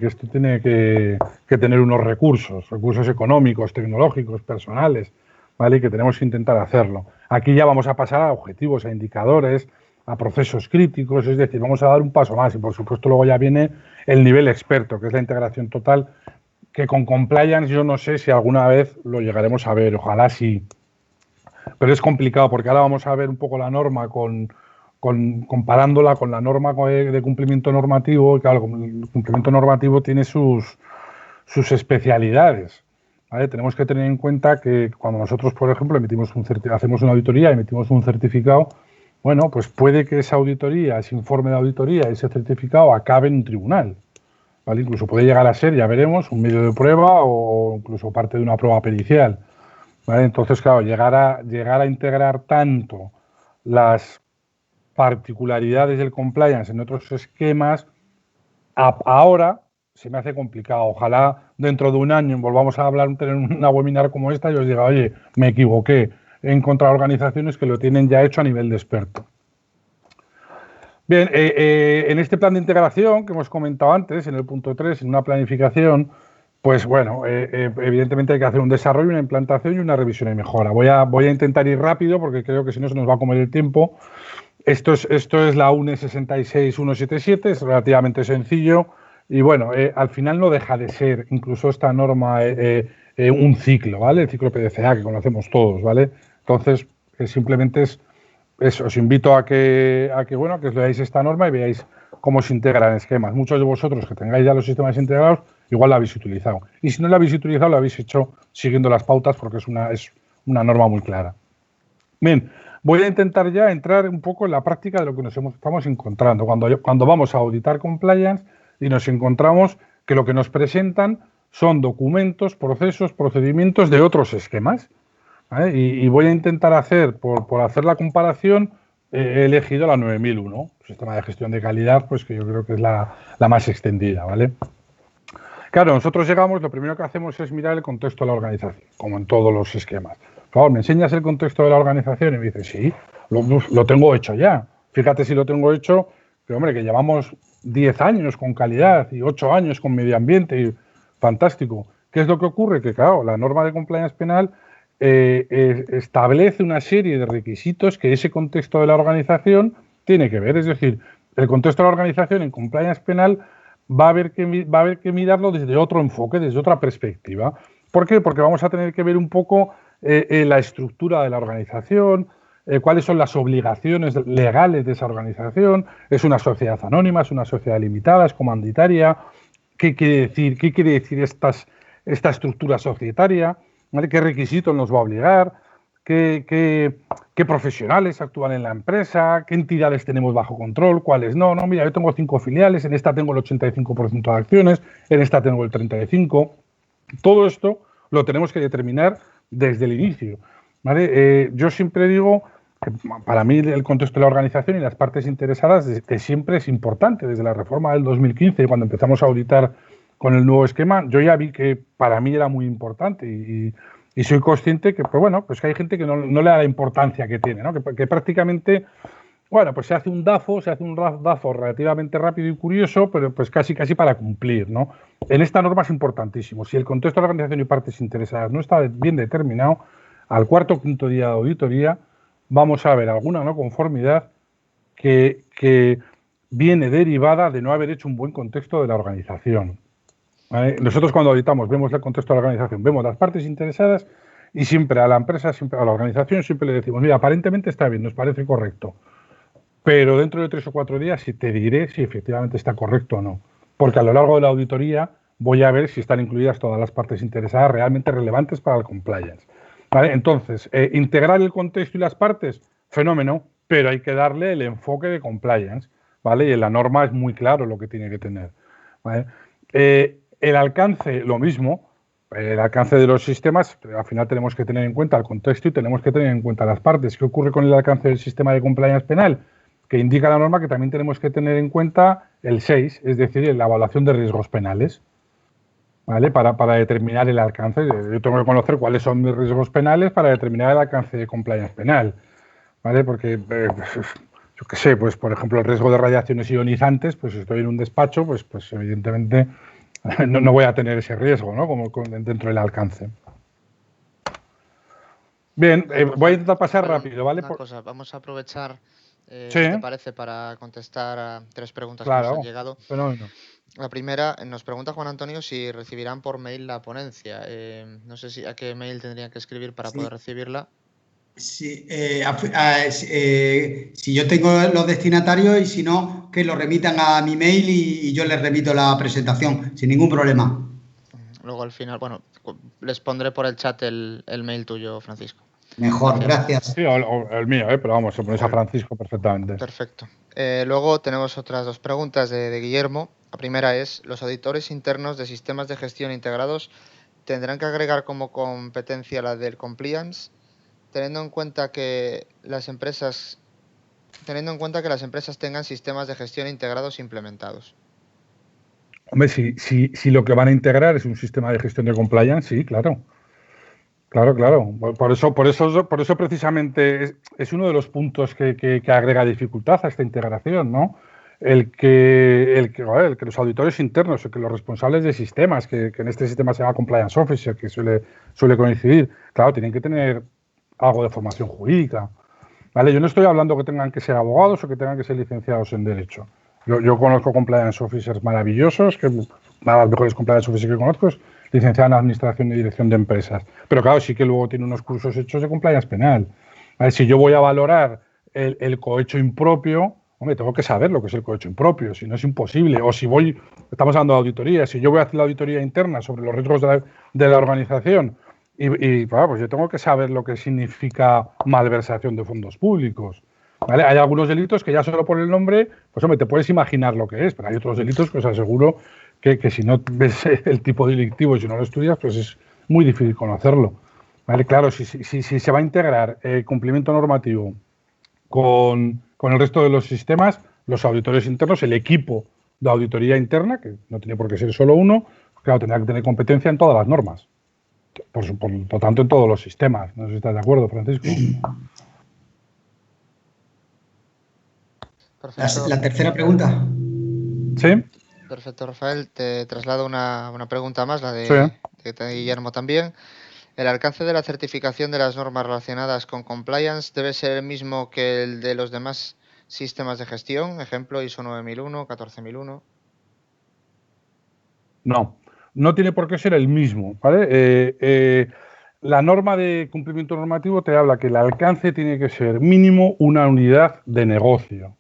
esto tiene que tener unos recursos económicos, tecnológicos, personales, ¿vale? Y que tenemos que intentar hacerlo. Aquí ya vamos a pasar a objetivos, a indicadores, a procesos críticos, es decir, vamos a dar un paso más y, por supuesto, luego ya viene el nivel experto, que es la integración total, que con compliance yo no sé si alguna vez lo llegaremos a ver, ojalá sí, pero es complicado porque ahora vamos a ver un poco la norma comparándola con la norma de cumplimiento normativo, y claro, el cumplimiento normativo tiene sus especialidades, ¿vale? Tenemos que tener en cuenta que cuando nosotros, por ejemplo, hacemos una auditoría y emitimos un certificado, bueno, pues puede que esa auditoría, ese informe de auditoría, ese certificado acabe en un tribunal, ¿vale? Incluso puede llegar a ser, ya veremos, un medio de prueba o incluso parte de una prueba pericial, ¿vale? Entonces, claro, llegar a integrar tanto las particularidades del compliance en otros esquemas, ahora se me hace complicado. Ojalá dentro de un año volvamos a tener una webinar como esta y os diga, oye, me equivoqué, he encontrado organizaciones que lo tienen ya hecho a nivel de experto. Bien, en este plan de integración que hemos comentado antes, en el punto 3, en una planificación, pues bueno, evidentemente hay que hacer un desarrollo, una implantación y una revisión y mejora. Voy a intentar ir rápido porque creo que si no se nos va a comer el tiempo. Esto es la UNE 66177, es relativamente sencillo y bueno, al final no deja de ser incluso esta norma un ciclo, ¿vale? El ciclo PDCA que conocemos todos, ¿vale? Entonces, simplemente os invito a que os leáis esta norma y veáis cómo se integran esquemas. Muchos de vosotros que tengáis ya los sistemas integrados, igual la habéis utilizado. Y si no la habéis utilizado, lo habéis hecho siguiendo las pautas porque es una norma muy clara. Bien, voy a intentar ya entrar un poco en la práctica de lo que estamos encontrando. Cuando vamos a auditar compliance y nos encontramos que lo que nos presentan son documentos, procesos, procedimientos de otros esquemas, ¿vale? Y voy a intentar hacer, por hacer la comparación, he elegido la 9001, sistema de gestión de calidad, pues que yo creo que es la más extendida, ¿vale? Claro, nosotros llegamos, lo primero que hacemos es mirar el contexto de la organización, como en todos los esquemas. Claro, ¿me enseñas el contexto de la organización? Y me dices, sí, lo tengo hecho ya. Fíjate si lo tengo hecho, que hombre, que llevamos 10 años con calidad y 8 años con medio ambiente, y fantástico. ¿Qué es lo que ocurre? Que claro, la norma de compliance penal establece una serie de requisitos que ese contexto de la organización tiene que ver. Es decir, el contexto de la organización en compliance penal va a haber que mirarlo desde otro enfoque, desde otra perspectiva. ¿Por qué? Porque vamos a tener que ver un poco la estructura de la organización, cuáles son las obligaciones legales de esa organización. ¿Es una sociedad anónima? ¿Es una sociedad limitada? ¿Es comanditaria? ¿Qué quiere decir esta estructura societaria? ¿Vale? ¿Qué requisitos nos va a obligar? ¿Qué profesionales actúan en la empresa? ¿Qué entidades tenemos bajo control? ¿Cuáles no? No, mira, yo tengo 5 filiales, en esta tengo el 85% de acciones, en esta tengo el 35%. Todo esto lo tenemos que determinar desde el inicio, ¿vale? Yo siempre digo que para mí el contexto de la organización y las partes interesadas que siempre es importante. Desde la reforma del 2015, cuando empezamos a auditar con el nuevo esquema, yo ya vi que para mí era muy importante y soy consciente que, pues bueno, pues que hay gente que no le da la importancia que tiene, ¿no? Que prácticamente, bueno, pues se hace un DAFO relativamente rápido y curioso, pero pues casi para cumplir, ¿no? En esta norma es importantísimo. Si el contexto de la organización y partes interesadas no está bien determinado, al cuarto o quinto día de auditoría vamos a ver alguna no conformidad que viene derivada de no haber hecho un buen contexto de la organización, ¿vale? Nosotros cuando auditamos vemos el contexto de la organización, vemos las partes interesadas y siempre a la empresa, siempre a la organización, siempre le decimos, mira, aparentemente está bien, nos parece correcto, pero dentro de 3 o 4 días sí te diré si efectivamente está correcto o no, porque a lo largo de la auditoría voy a ver si están incluidas todas las partes interesadas realmente relevantes para el compliance, ¿vale? Entonces, integrar el contexto y las partes, fenómeno, pero hay que darle el enfoque de compliance, ¿vale? Y en la norma es muy claro lo que tiene que tener, ¿vale? El alcance, lo mismo, el alcance de los sistemas, al final tenemos que tener en cuenta el contexto y tenemos que tener en cuenta las partes. ¿Qué ocurre con el alcance del sistema de compliance penal? Que indica la norma que también tenemos que tener en cuenta el 6, es decir, la evaluación de riesgos penales, ¿vale? Para determinar el alcance. Yo tengo que conocer cuáles son mis riesgos penales para determinar el alcance de compliance penal, ¿vale? Porque, yo qué sé, pues por ejemplo, el riesgo de radiaciones ionizantes, pues si estoy en un despacho, pues evidentemente no voy a tener ese riesgo, ¿no? Como dentro del alcance. Bien, voy a intentar pasar rápido, ¿vale? Una cosa, vamos a aprovechar, Sí. si te parece, para contestar a 3 preguntas que nos han llegado. Fenómeno. La primera, nos pregunta Juan Antonio si recibirán por mail la ponencia. No sé a qué mail tendrían que escribir para poder recibirla. Sí, si yo tengo los destinatarios y si no, que lo remitan a mi mail y yo les remito la presentación, sin ningún problema. Luego al final, bueno, les pondré por el chat el mail tuyo, Francisco. Mejor, gracias. Sí, o el mío, pero vamos, se pones a Francisco perfectamente. Perfecto. Luego tenemos otras 2 preguntas de Guillermo. La primera es, ¿los auditores internos de sistemas de gestión integrados tendrán que agregar como competencia la del compliance? Teniendo en cuenta que las empresas tengan sistemas de gestión integrados implementados. Hombre, si lo que van a integrar es un sistema de gestión de compliance, sí, claro. Claro. Por eso precisamente es uno de los puntos que agrega dificultad a esta integración, ¿no? El que los auditores internos, que los responsables de sistemas, que en este sistema se llama Compliance Officer, que suele coincidir, claro, tienen que tener algo de formación jurídica, ¿vale? Yo no estoy hablando que tengan que ser abogados o que tengan que ser licenciados en Derecho. Yo conozco Compliance Officers maravillosos, que una de las mejores Compliance Officers que conozco es licenciada en Administración y Dirección de Empresas. Pero claro, sí que luego tiene unos cursos hechos de Compliance Penal. ¿Vale? Si yo voy a valorar el cohecho impropio, hombre, tengo que saber lo que es el cohecho impropio, si no es imposible. O si estamos hablando de auditoría, si yo voy a hacer la auditoría interna sobre los riesgos de la organización, y claro, pues yo tengo que saber lo que significa malversación de fondos públicos, ¿vale? Hay algunos delitos que ya solo por el nombre, pues hombre, te puedes imaginar lo que es, pero hay otros delitos que os aseguro que si no ves el tipo delictivo y si no lo estudias, pues es muy difícil conocerlo. ¿Vale? Claro, si se va a integrar cumplimiento normativo con el resto de los sistemas, los auditores internos, el equipo de auditoría interna, que no tiene por qué ser solo uno, claro, tendrá que tener competencia en todas las normas. Por tanto, en todos los sistemas. No sé si estás de acuerdo, Francisco. Perfecto. La tercera pregunta. ¿Sí? Perfecto, Rafael. Te traslado una pregunta más, la de, Sí. de Guillermo también. ¿El alcance de la certificación de las normas relacionadas con compliance debe ser el mismo que el de los demás sistemas de gestión? Ejemplo, ISO 9001, 14001. No tiene por qué ser el mismo, ¿vale? La norma de cumplimiento normativo te habla que el alcance tiene que ser mínimo una unidad de negocio,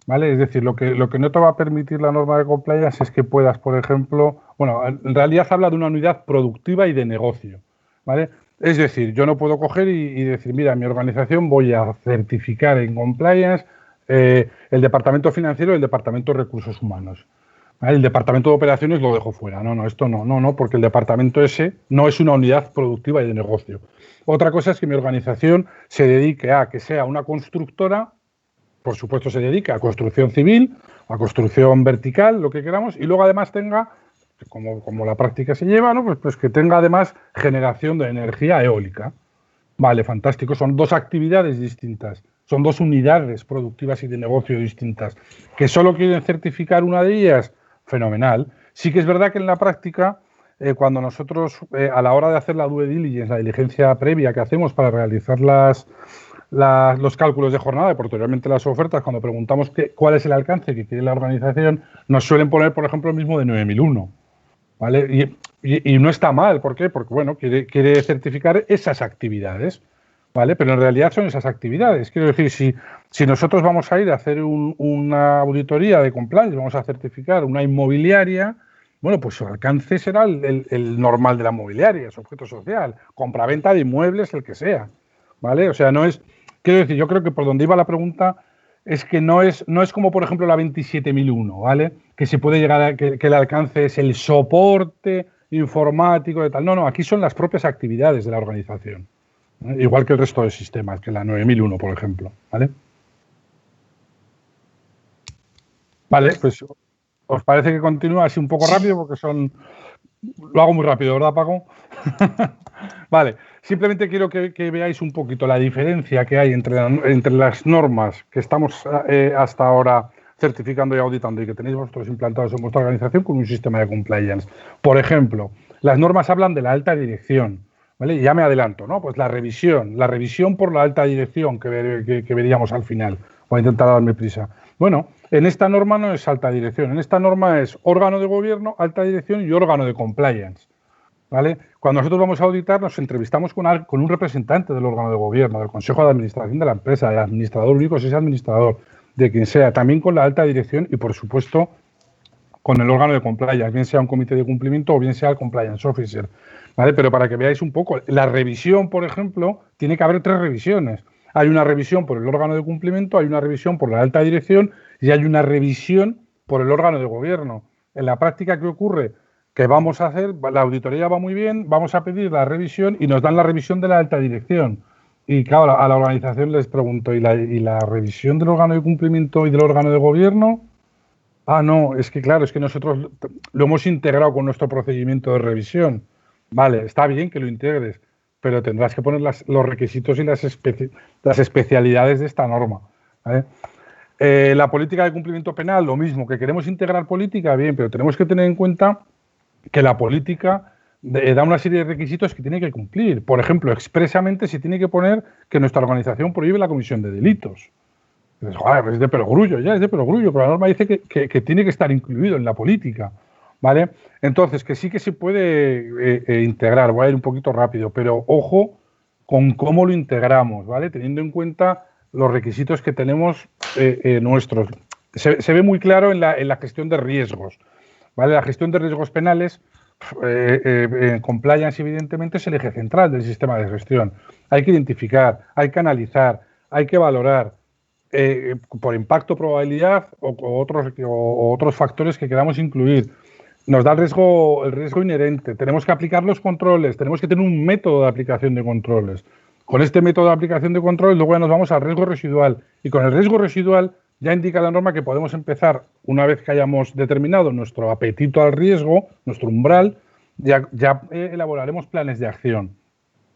¿vale? Es decir, lo que no te va a permitir la norma de compliance es que puedas, por ejemplo, bueno, en realidad habla de una unidad productiva y de negocio, ¿vale? Es decir, yo no puedo coger y decir, mira, en mi organización voy a certificar en compliance el departamento financiero y el departamento de recursos humanos. El departamento de operaciones lo dejo fuera. Esto no, porque el departamento ese no es una unidad productiva y de negocio. Otra cosa es que mi organización se dedique a que sea una constructora, por supuesto se dedica a construcción civil, a construcción vertical, lo que queramos, y luego además tenga, como la práctica se lleva, ¿no? Pues que tenga además generación de energía eólica. Vale, fantástico. Son dos actividades distintas. Son dos unidades productivas y de negocio distintas. ¿Que solo quieren certificar una de ellas? Fenomenal. Sí que es verdad que en la práctica, cuando nosotros, a la hora de hacer la due diligence, la diligencia previa que hacemos para realizar los cálculos de jornada y posteriormente las ofertas, cuando preguntamos cuál es el alcance que quiere la organización, nos suelen poner, por ejemplo, el mismo de 9001. ¿Vale? Y no está mal, ¿por qué? Porque, bueno, quiere certificar esas actividades, ¿vale? Pero en realidad son esas actividades. Quiero decir, si nosotros vamos a ir a hacer una auditoría de compliance, vamos a certificar una inmobiliaria, bueno, pues su alcance será el normal de la inmobiliaria, su objeto social, compraventa de inmuebles, el que sea, ¿vale? O sea, no es... Quiero decir, yo creo que por donde iba la pregunta es que no es como, por ejemplo, la 27001, ¿vale? Que se puede llegar a que el alcance es el soporte informático de tal. No, aquí son las propias actividades de la organización, ¿eh? Igual que el resto de sistemas, que la 9001, por ejemplo, ¿vale? Vale, pues ¿os parece que continúa así un poco rápido? Porque lo hago muy rápido, ¿verdad, Paco? Vale, simplemente quiero que veáis un poquito la diferencia que hay entre las normas que estamos hasta ahora certificando y auditando y que tenéis vosotros implantados en vuestra organización con un sistema de compliance. Por ejemplo, las normas hablan de la alta dirección, ¿vale? Y ya me adelanto, ¿no? Pues la revisión por la alta dirección que veríamos al final. Voy a intentar darme prisa. Bueno, en esta norma no es alta dirección, en esta norma es órgano de gobierno, alta dirección y órgano de compliance, ¿vale? Cuando nosotros vamos a auditar nos entrevistamos con un representante del órgano de gobierno, del consejo de administración de la empresa, del administrador único si es administrador, de quien sea, también con la alta dirección y por supuesto con el órgano de compliance, bien sea un comité de cumplimiento o bien sea el compliance officer, ¿vale? Pero para que veáis un poco, la revisión, por ejemplo, tiene que haber 3 revisiones. Hay una revisión por el órgano de cumplimiento, hay una revisión por la alta dirección y hay una revisión por el órgano de gobierno. En la práctica, ¿qué ocurre? Que vamos a hacer, la auditoría va muy bien, vamos a pedir la revisión y nos dan la revisión de la alta dirección. Y claro, a la organización les pregunto, ¿y la revisión del órgano de cumplimiento y del órgano de gobierno? Ah, no, es que claro, es que nosotros lo hemos integrado con nuestro procedimiento de revisión. Vale, está bien que lo integres, pero tendrás que poner los requisitos y las especialidades de esta norma, ¿vale? La política de cumplimiento penal, lo mismo, que queremos integrar política, bien, pero tenemos que tener en cuenta que la política da una serie de requisitos que tiene que cumplir. Por ejemplo, expresamente se tiene que poner que nuestra organización prohíbe la comisión de delitos. Joder, es de perogrullo, pero la norma dice que tiene que estar incluido en la política, ¿vale? Entonces, que sí que se puede integrar, voy a ir un poquito rápido, pero ojo con cómo lo integramos, ¿vale? Teniendo en cuenta los requisitos que tenemos nuestros. Se ve muy claro en la gestión de riesgos, ¿vale? La gestión de riesgos penales, en compliance, evidentemente, es el eje central del sistema de gestión. Hay que identificar, hay que analizar, hay que valorar por impacto, probabilidad o otros factores que queramos incluir. nos da el riesgo inherente. Tenemos que aplicar los controles, tenemos que tener un método de aplicación de controles. Con este método de aplicación de controles luego ya nos vamos al riesgo residual. Y con el riesgo residual ya indica la norma que podemos empezar, una vez que hayamos determinado nuestro apetito al riesgo, nuestro umbral, ya elaboraremos planes de acción.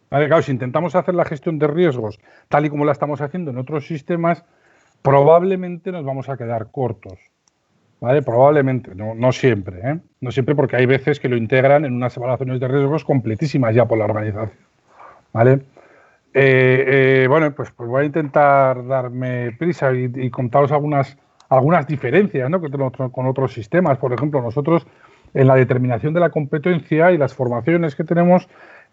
¿Vale? Claro, si intentamos hacer la gestión de riesgos tal y como la estamos haciendo en otros sistemas, probablemente nos vamos a quedar cortos. ¿Vale? Probablemente, no siempre, ¿eh? No siempre, porque hay veces que lo integran en unas evaluaciones de riesgos completísimas ya por la organización. ¿Vale? Bueno, pues voy a intentar darme prisa y contaros algunas diferencias, ¿no?, que tenemos con otros sistemas. Por ejemplo, nosotros en la determinación de la competencia y las formaciones que tenemos,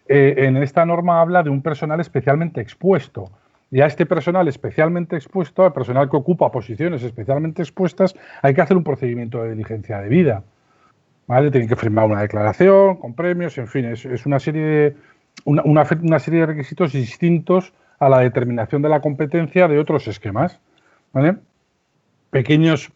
en esta norma habla de un personal especialmente expuesto. Y a este personal especialmente expuesto, al personal que ocupa posiciones especialmente expuestas, hay que hacer un procedimiento de diligencia debida. ¿Vale? Tienen que firmar una declaración con premios, en fin, es una serie de requisitos distintos a la determinación de la competencia de otros esquemas. ¿Vale? Pequeños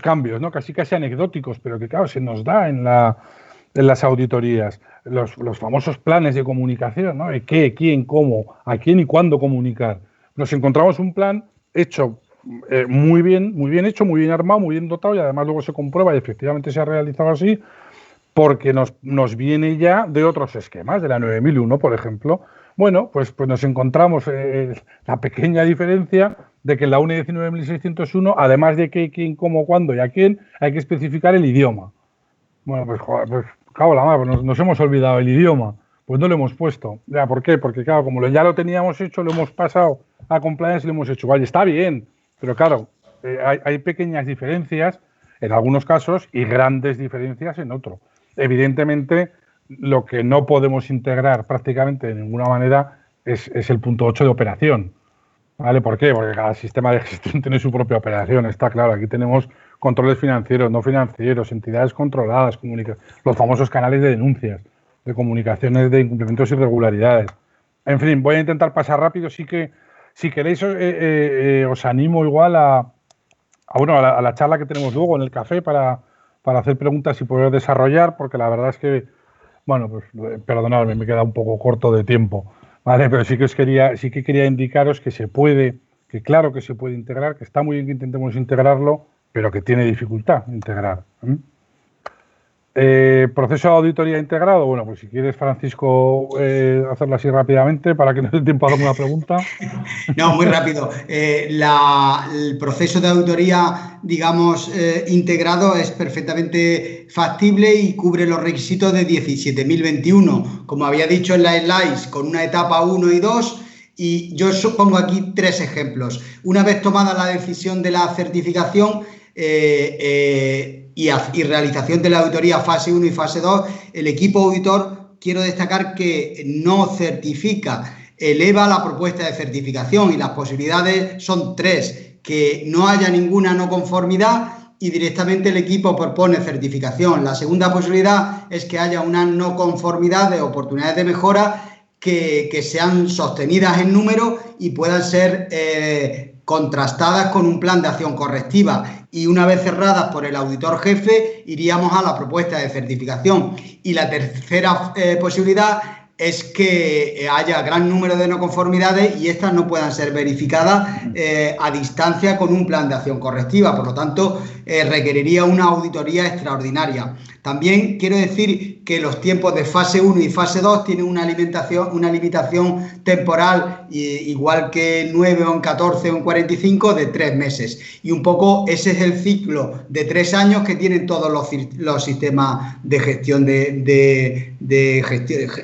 cambios, ¿no?, casi anecdóticos, pero que, claro, se nos da en las auditorías. Los famosos planes de comunicación, ¿no? ¿Qué, quién, cómo, a quién y cuándo comunicar? Nos encontramos un plan hecho muy bien hecho, muy bien armado, muy bien dotado, y además luego se comprueba y efectivamente se ha realizado así, porque nos viene ya de otros esquemas, de la 9001, por ejemplo. Bueno, pues nos encontramos la pequeña diferencia de que en la UNE 19.601, además de qué, quién, cómo, cuándo y a quién, hay que especificar el idioma. Bueno, pues cago la madre, nos hemos olvidado el idioma, pues no lo hemos puesto. Ya, ¿por qué? Porque, claro, como ya lo teníamos hecho, lo hemos pasado a compliance y lo hemos hecho. Vale, está bien, pero claro, hay pequeñas diferencias en algunos casos y grandes diferencias en otros. Evidentemente, lo que no podemos integrar prácticamente de ninguna manera es el punto 8 de operación. ¿Vale? ¿Por qué? Porque cada sistema de gestión tiene su propia operación, está claro. Aquí tenemos controles financieros, no financieros, entidades controladas, los famosos canales de denuncias, de comunicaciones de incumplimientos y irregularidades. En fin, voy a intentar pasar rápido. Sí que, si queréis, os animo igual a la charla que tenemos luego en el café para hacer preguntas y poder desarrollar, porque la verdad es que, bueno, pues perdonadme, me queda un poco corto de tiempo, ¿vale? Pero sí que quería indicaros que que claro que se puede integrar, que está muy bien que intentemos integrarlo, pero que tiene dificultad integrar. Proceso de auditoría integrado. Bueno, pues si quieres, Francisco, hacerlo así rápidamente para que nos dé tiempo a alguna pregunta. No, muy rápido. El proceso de auditoría, digamos, integrado es perfectamente factible y cubre los requisitos de 17.021. Como había dicho en la slides, con una etapa 1 y 2. Y yo pongo aquí 3 ejemplos. Una vez tomada la decisión de la certificación y realización de la auditoría fase 1 y fase 2, el equipo auditor, quiero destacar que no certifica, eleva la propuesta de certificación, y las posibilidades son 3: que no haya ninguna no conformidad y directamente el equipo propone certificación. La segunda posibilidad es que haya una no conformidad de oportunidades de mejora que sean sostenidas en número y puedan ser contrastadas con un plan de acción correctiva, y una vez cerradas por el auditor jefe iríamos a la propuesta de certificación. Y la tercera posibilidad es que haya gran número de no conformidades y estas no puedan ser verificadas a distancia con un plan de acción correctiva. Por lo tanto, requeriría una auditoría extraordinaria. También quiero decir que los tiempos de fase 1 y fase 2 tienen una limitación temporal, igual que en 9 o en 14 o en 45, de 3 meses. Y un poco ese es el ciclo de 3 años que tienen todos los sistemas de gestión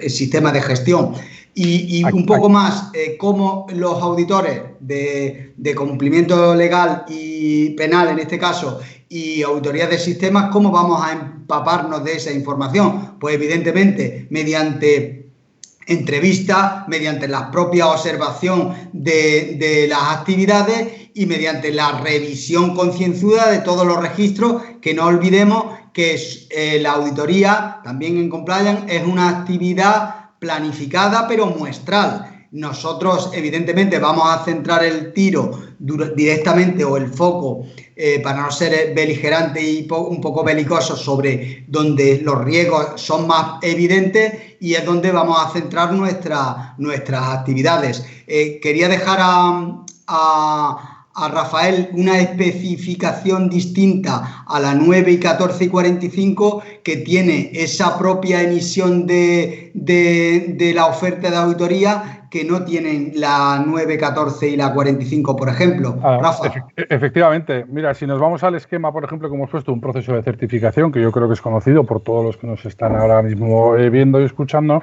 sistemas de gestión. Y un poco más, cómo los auditores de cumplimiento legal y penal, en este caso, y auditorías de sistemas, ¿cómo vamos a empaparnos de esa información? Pues evidentemente mediante entrevistas, mediante la propia observación de las actividades y mediante la revisión concienzuda de todos los registros, que no olvidemos que la auditoría, también en compliance, es una actividad planificada pero muestral. Nosotros, evidentemente, vamos a centrar el tiro directamente o el foco, para no ser beligerante y un poco belicoso, sobre donde los riesgos son más evidentes y es donde vamos a centrar nuestras actividades. Quería dejar a Rafael una especificación distinta a la 9 y 14 y 45, que tiene esa propia emisión de la oferta de auditoría que no tienen la 9, 14 y la 45, por ejemplo. Rafa. Efectivamente. Mira, si nos vamos al esquema, por ejemplo, que hemos puesto un proceso de certificación, que yo creo que es conocido por todos los que nos están ahora mismo viendo y escuchando,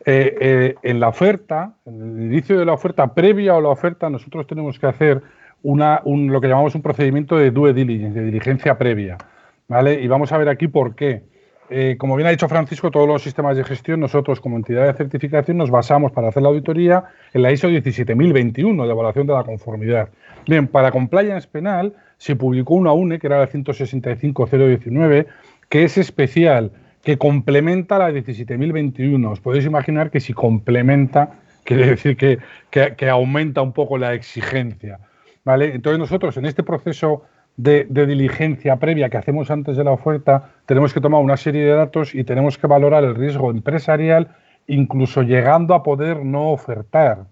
en la oferta, en el inicio de la oferta, previa a la oferta, nosotros tenemos que hacer lo que llamamos un procedimiento de due diligence, de diligencia previa, ¿vale? Y vamos a ver aquí por qué. Como bien ha dicho Francisco, todos los sistemas de gestión, nosotros como entidad de certificación nos basamos para hacer la auditoría en la ISO 17021 de evaluación de la conformidad. Bien, para compliance penal se publicó una UNE, que era la 165.019, que es especial, que complementa la 17021. Os podéis imaginar que si complementa, quiere decir que aumenta un poco la exigencia, ¿vale? Entonces nosotros en este proceso de diligencia previa que hacemos antes de la oferta, tenemos que tomar una serie de datos y tenemos que valorar el riesgo empresarial, incluso llegando a poder no ofertar,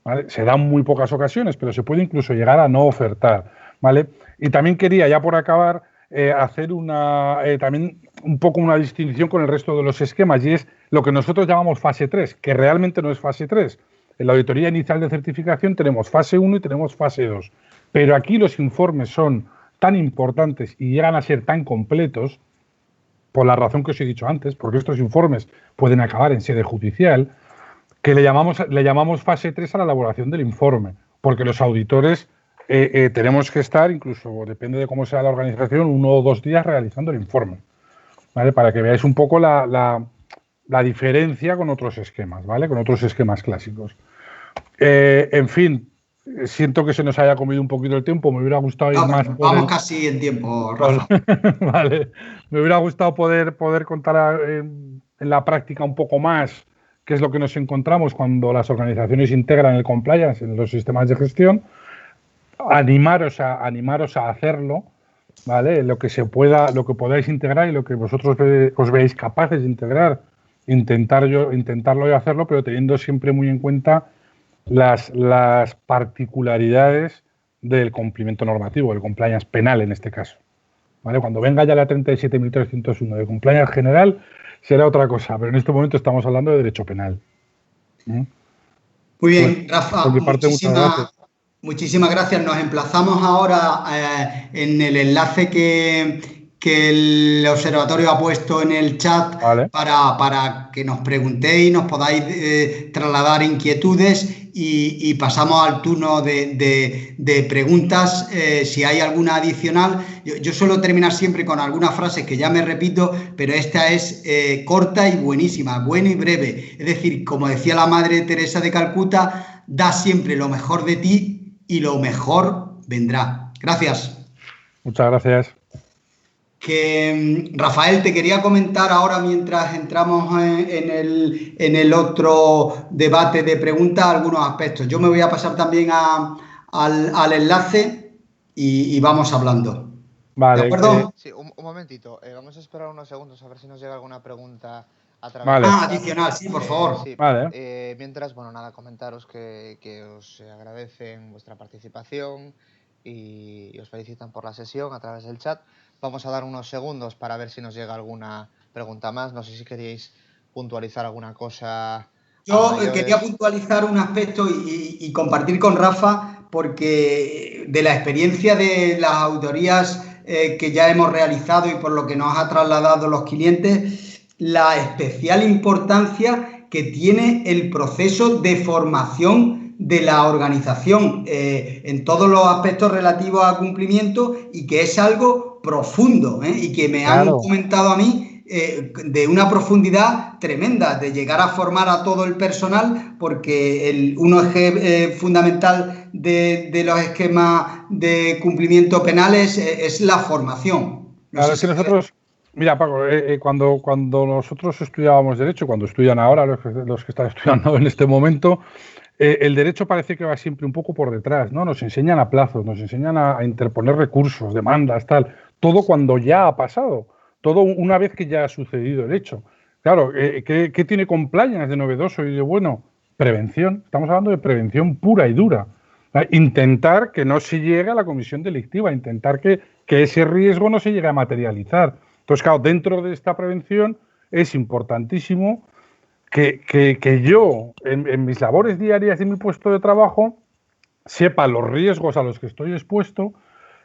¿vale? Se dan muy pocas ocasiones, pero se puede incluso llegar a no ofertar, ¿vale? Y también quería, ya por acabar, hacer también un poco una distinción con el resto de los esquemas, y es lo que nosotros llamamos fase 3, que realmente no es fase 3. En la auditoría inicial de certificación tenemos fase 1 y tenemos fase 2, pero aquí los informes son tan importantes y llegan a ser tan completos, por la razón que os he dicho antes, porque estos informes pueden acabar en sede judicial, que le llamamos fase 3 a la elaboración del informe, porque los auditores tenemos que estar, incluso depende de cómo sea la organización, 1 o 2 días realizando el informe, ¿vale? Para que veáis un poco la diferencia con otros esquemas, ¿vale? Con otros esquemas clásicos. En fin, siento que se nos haya comido un poquito el tiempo, me hubiera gustado ir más. Vamos casi en tiempo, Rafa. Vale, me hubiera gustado poder contar en la práctica un poco más qué es lo que nos encontramos cuando las organizaciones integran el compliance en los sistemas de gestión. Animaros a hacerlo, ¿vale? Lo que podáis integrar y lo que vosotros os veáis capaces de integrar, intentarlo y hacerlo, pero teniendo siempre muy en cuenta las particularidades del cumplimiento normativo, el compliance penal en este caso, ¿vale? Cuando venga ya la 37.301 de compliance general será otra cosa, pero en este momento estamos hablando de derecho penal. Muy bien, Rafa, por mi parte, muchas gracias. Muchísimas gracias. Nos emplazamos ahora en el enlace que el observatorio ha puesto en el chat, ¿vale? para que nos preguntéis, nos podáis trasladar inquietudes y pasamos al turno de preguntas. Si hay alguna adicional, yo suelo terminar siempre con algunas frases que ya me repito, pero esta es corta y buenísima, buena y breve. Es decir, como decía la Madre Teresa de Calcuta, da siempre lo mejor de ti y lo mejor vendrá. Gracias. Muchas gracias. Rafael, te quería comentar ahora, mientras entramos en el otro debate de preguntas, algunos aspectos. Yo me voy a pasar también al enlace y vamos hablando. Vale. ¿De acuerdo? Sí, un momentito. Vamos a esperar unos segundos a ver si nos llega alguna pregunta a través vale. Adicional, sí, por favor. Sí. Vale. Mientras, bueno, nada, comentaros que os agradecen vuestra participación y os felicitan por la sesión a través del chat. Vamos a dar unos segundos para ver si nos llega alguna pregunta más. No sé si queréis puntualizar alguna cosa. Yo quería puntualizar un aspecto y compartir con Rafa, porque de la experiencia de las auditorías que ya hemos realizado y por lo que nos ha trasladado los clientes, la especial importancia que tiene el proceso de formación de la organización en todos los aspectos relativos a cumplimiento, y que es algo profundo, y que me han comentado a mí de una profundidad tremenda, de llegar a formar a todo el personal, porque uno eje fundamental de los esquemas de cumplimiento penales es la formación. Claro, es que nosotros, mira, Paco, cuando nosotros estudiábamos Derecho, cuando estudian ahora los que están estudiando en este momento, el derecho parece que va siempre un poco por detrás, ¿no? Nos enseñan a plazos, nos enseñan a interponer recursos, demandas, tal. Todo cuando ya ha pasado, todo una vez que ya ha sucedido el hecho. Claro, ¿qué tiene compliance de novedoso y de bueno? Prevención. Estamos hablando de prevención pura y dura. Intentar que no se llegue a la comisión delictiva, intentar que ese riesgo no se llegue a materializar. Entonces, claro, dentro de esta prevención es importantísimo que yo, en mis labores diarias y en mi puesto de trabajo, sepa los riesgos a los que estoy expuesto,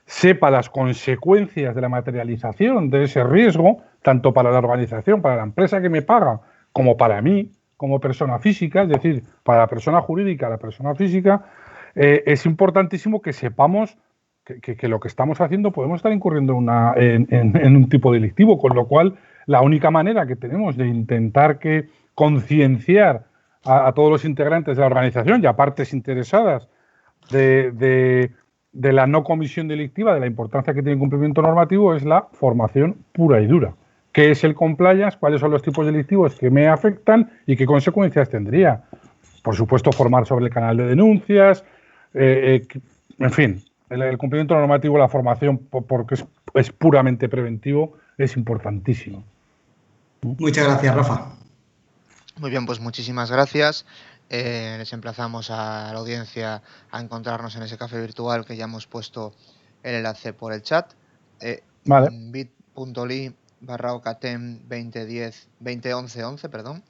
sepa las consecuencias de la materialización de ese riesgo, tanto para la organización, para la empresa que me paga, como para mí, como persona física, es decir, para la persona jurídica, la persona física. Es importantísimo que sepamos que lo que estamos haciendo podemos estar incurriendo en un tipo delictivo, con lo cual la única manera que tenemos de intentar concienciar a todos los integrantes de la organización y a partes interesadas de la no comisión delictiva, de la importancia que tiene el cumplimiento normativo, es la formación pura y dura. ¿Qué es el compliance? ¿Cuáles son los tipos delictivos que me afectan y qué consecuencias tendría? Por supuesto, formar sobre el canal de denuncias, en fin, el cumplimiento normativo, la formación, porque es puramente preventivo, es importantísimo. Muchas gracias, Rafa. Muy bien, pues muchísimas gracias. Les emplazamos a la audiencia a encontrarnos en ese café virtual que ya hemos puesto el enlace por el chat. Vale. bit.ly/ocatem 2011, perdón.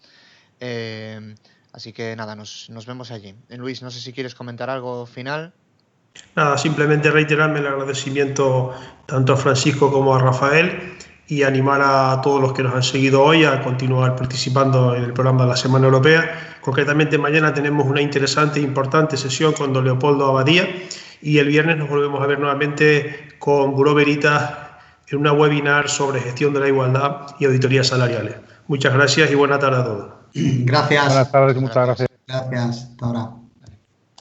Así que nada, nos vemos allí. Luis, no sé si quieres comentar algo final. Nada, simplemente reiterarme el agradecimiento tanto a Francisco como a Rafael y animar a todos los que nos han seguido hoy a continuar participando en el programa de la Semana Europea. Concretamente mañana tenemos una interesante e importante sesión con don Leopoldo Abadía y el viernes nos volvemos a ver nuevamente con Bureau Veritas en una webinar sobre gestión de la igualdad y auditorías salariales. Muchas gracias y buena tarde a todos. Gracias. Buenas tardes y muchas gracias. Gracias. Hasta ahora.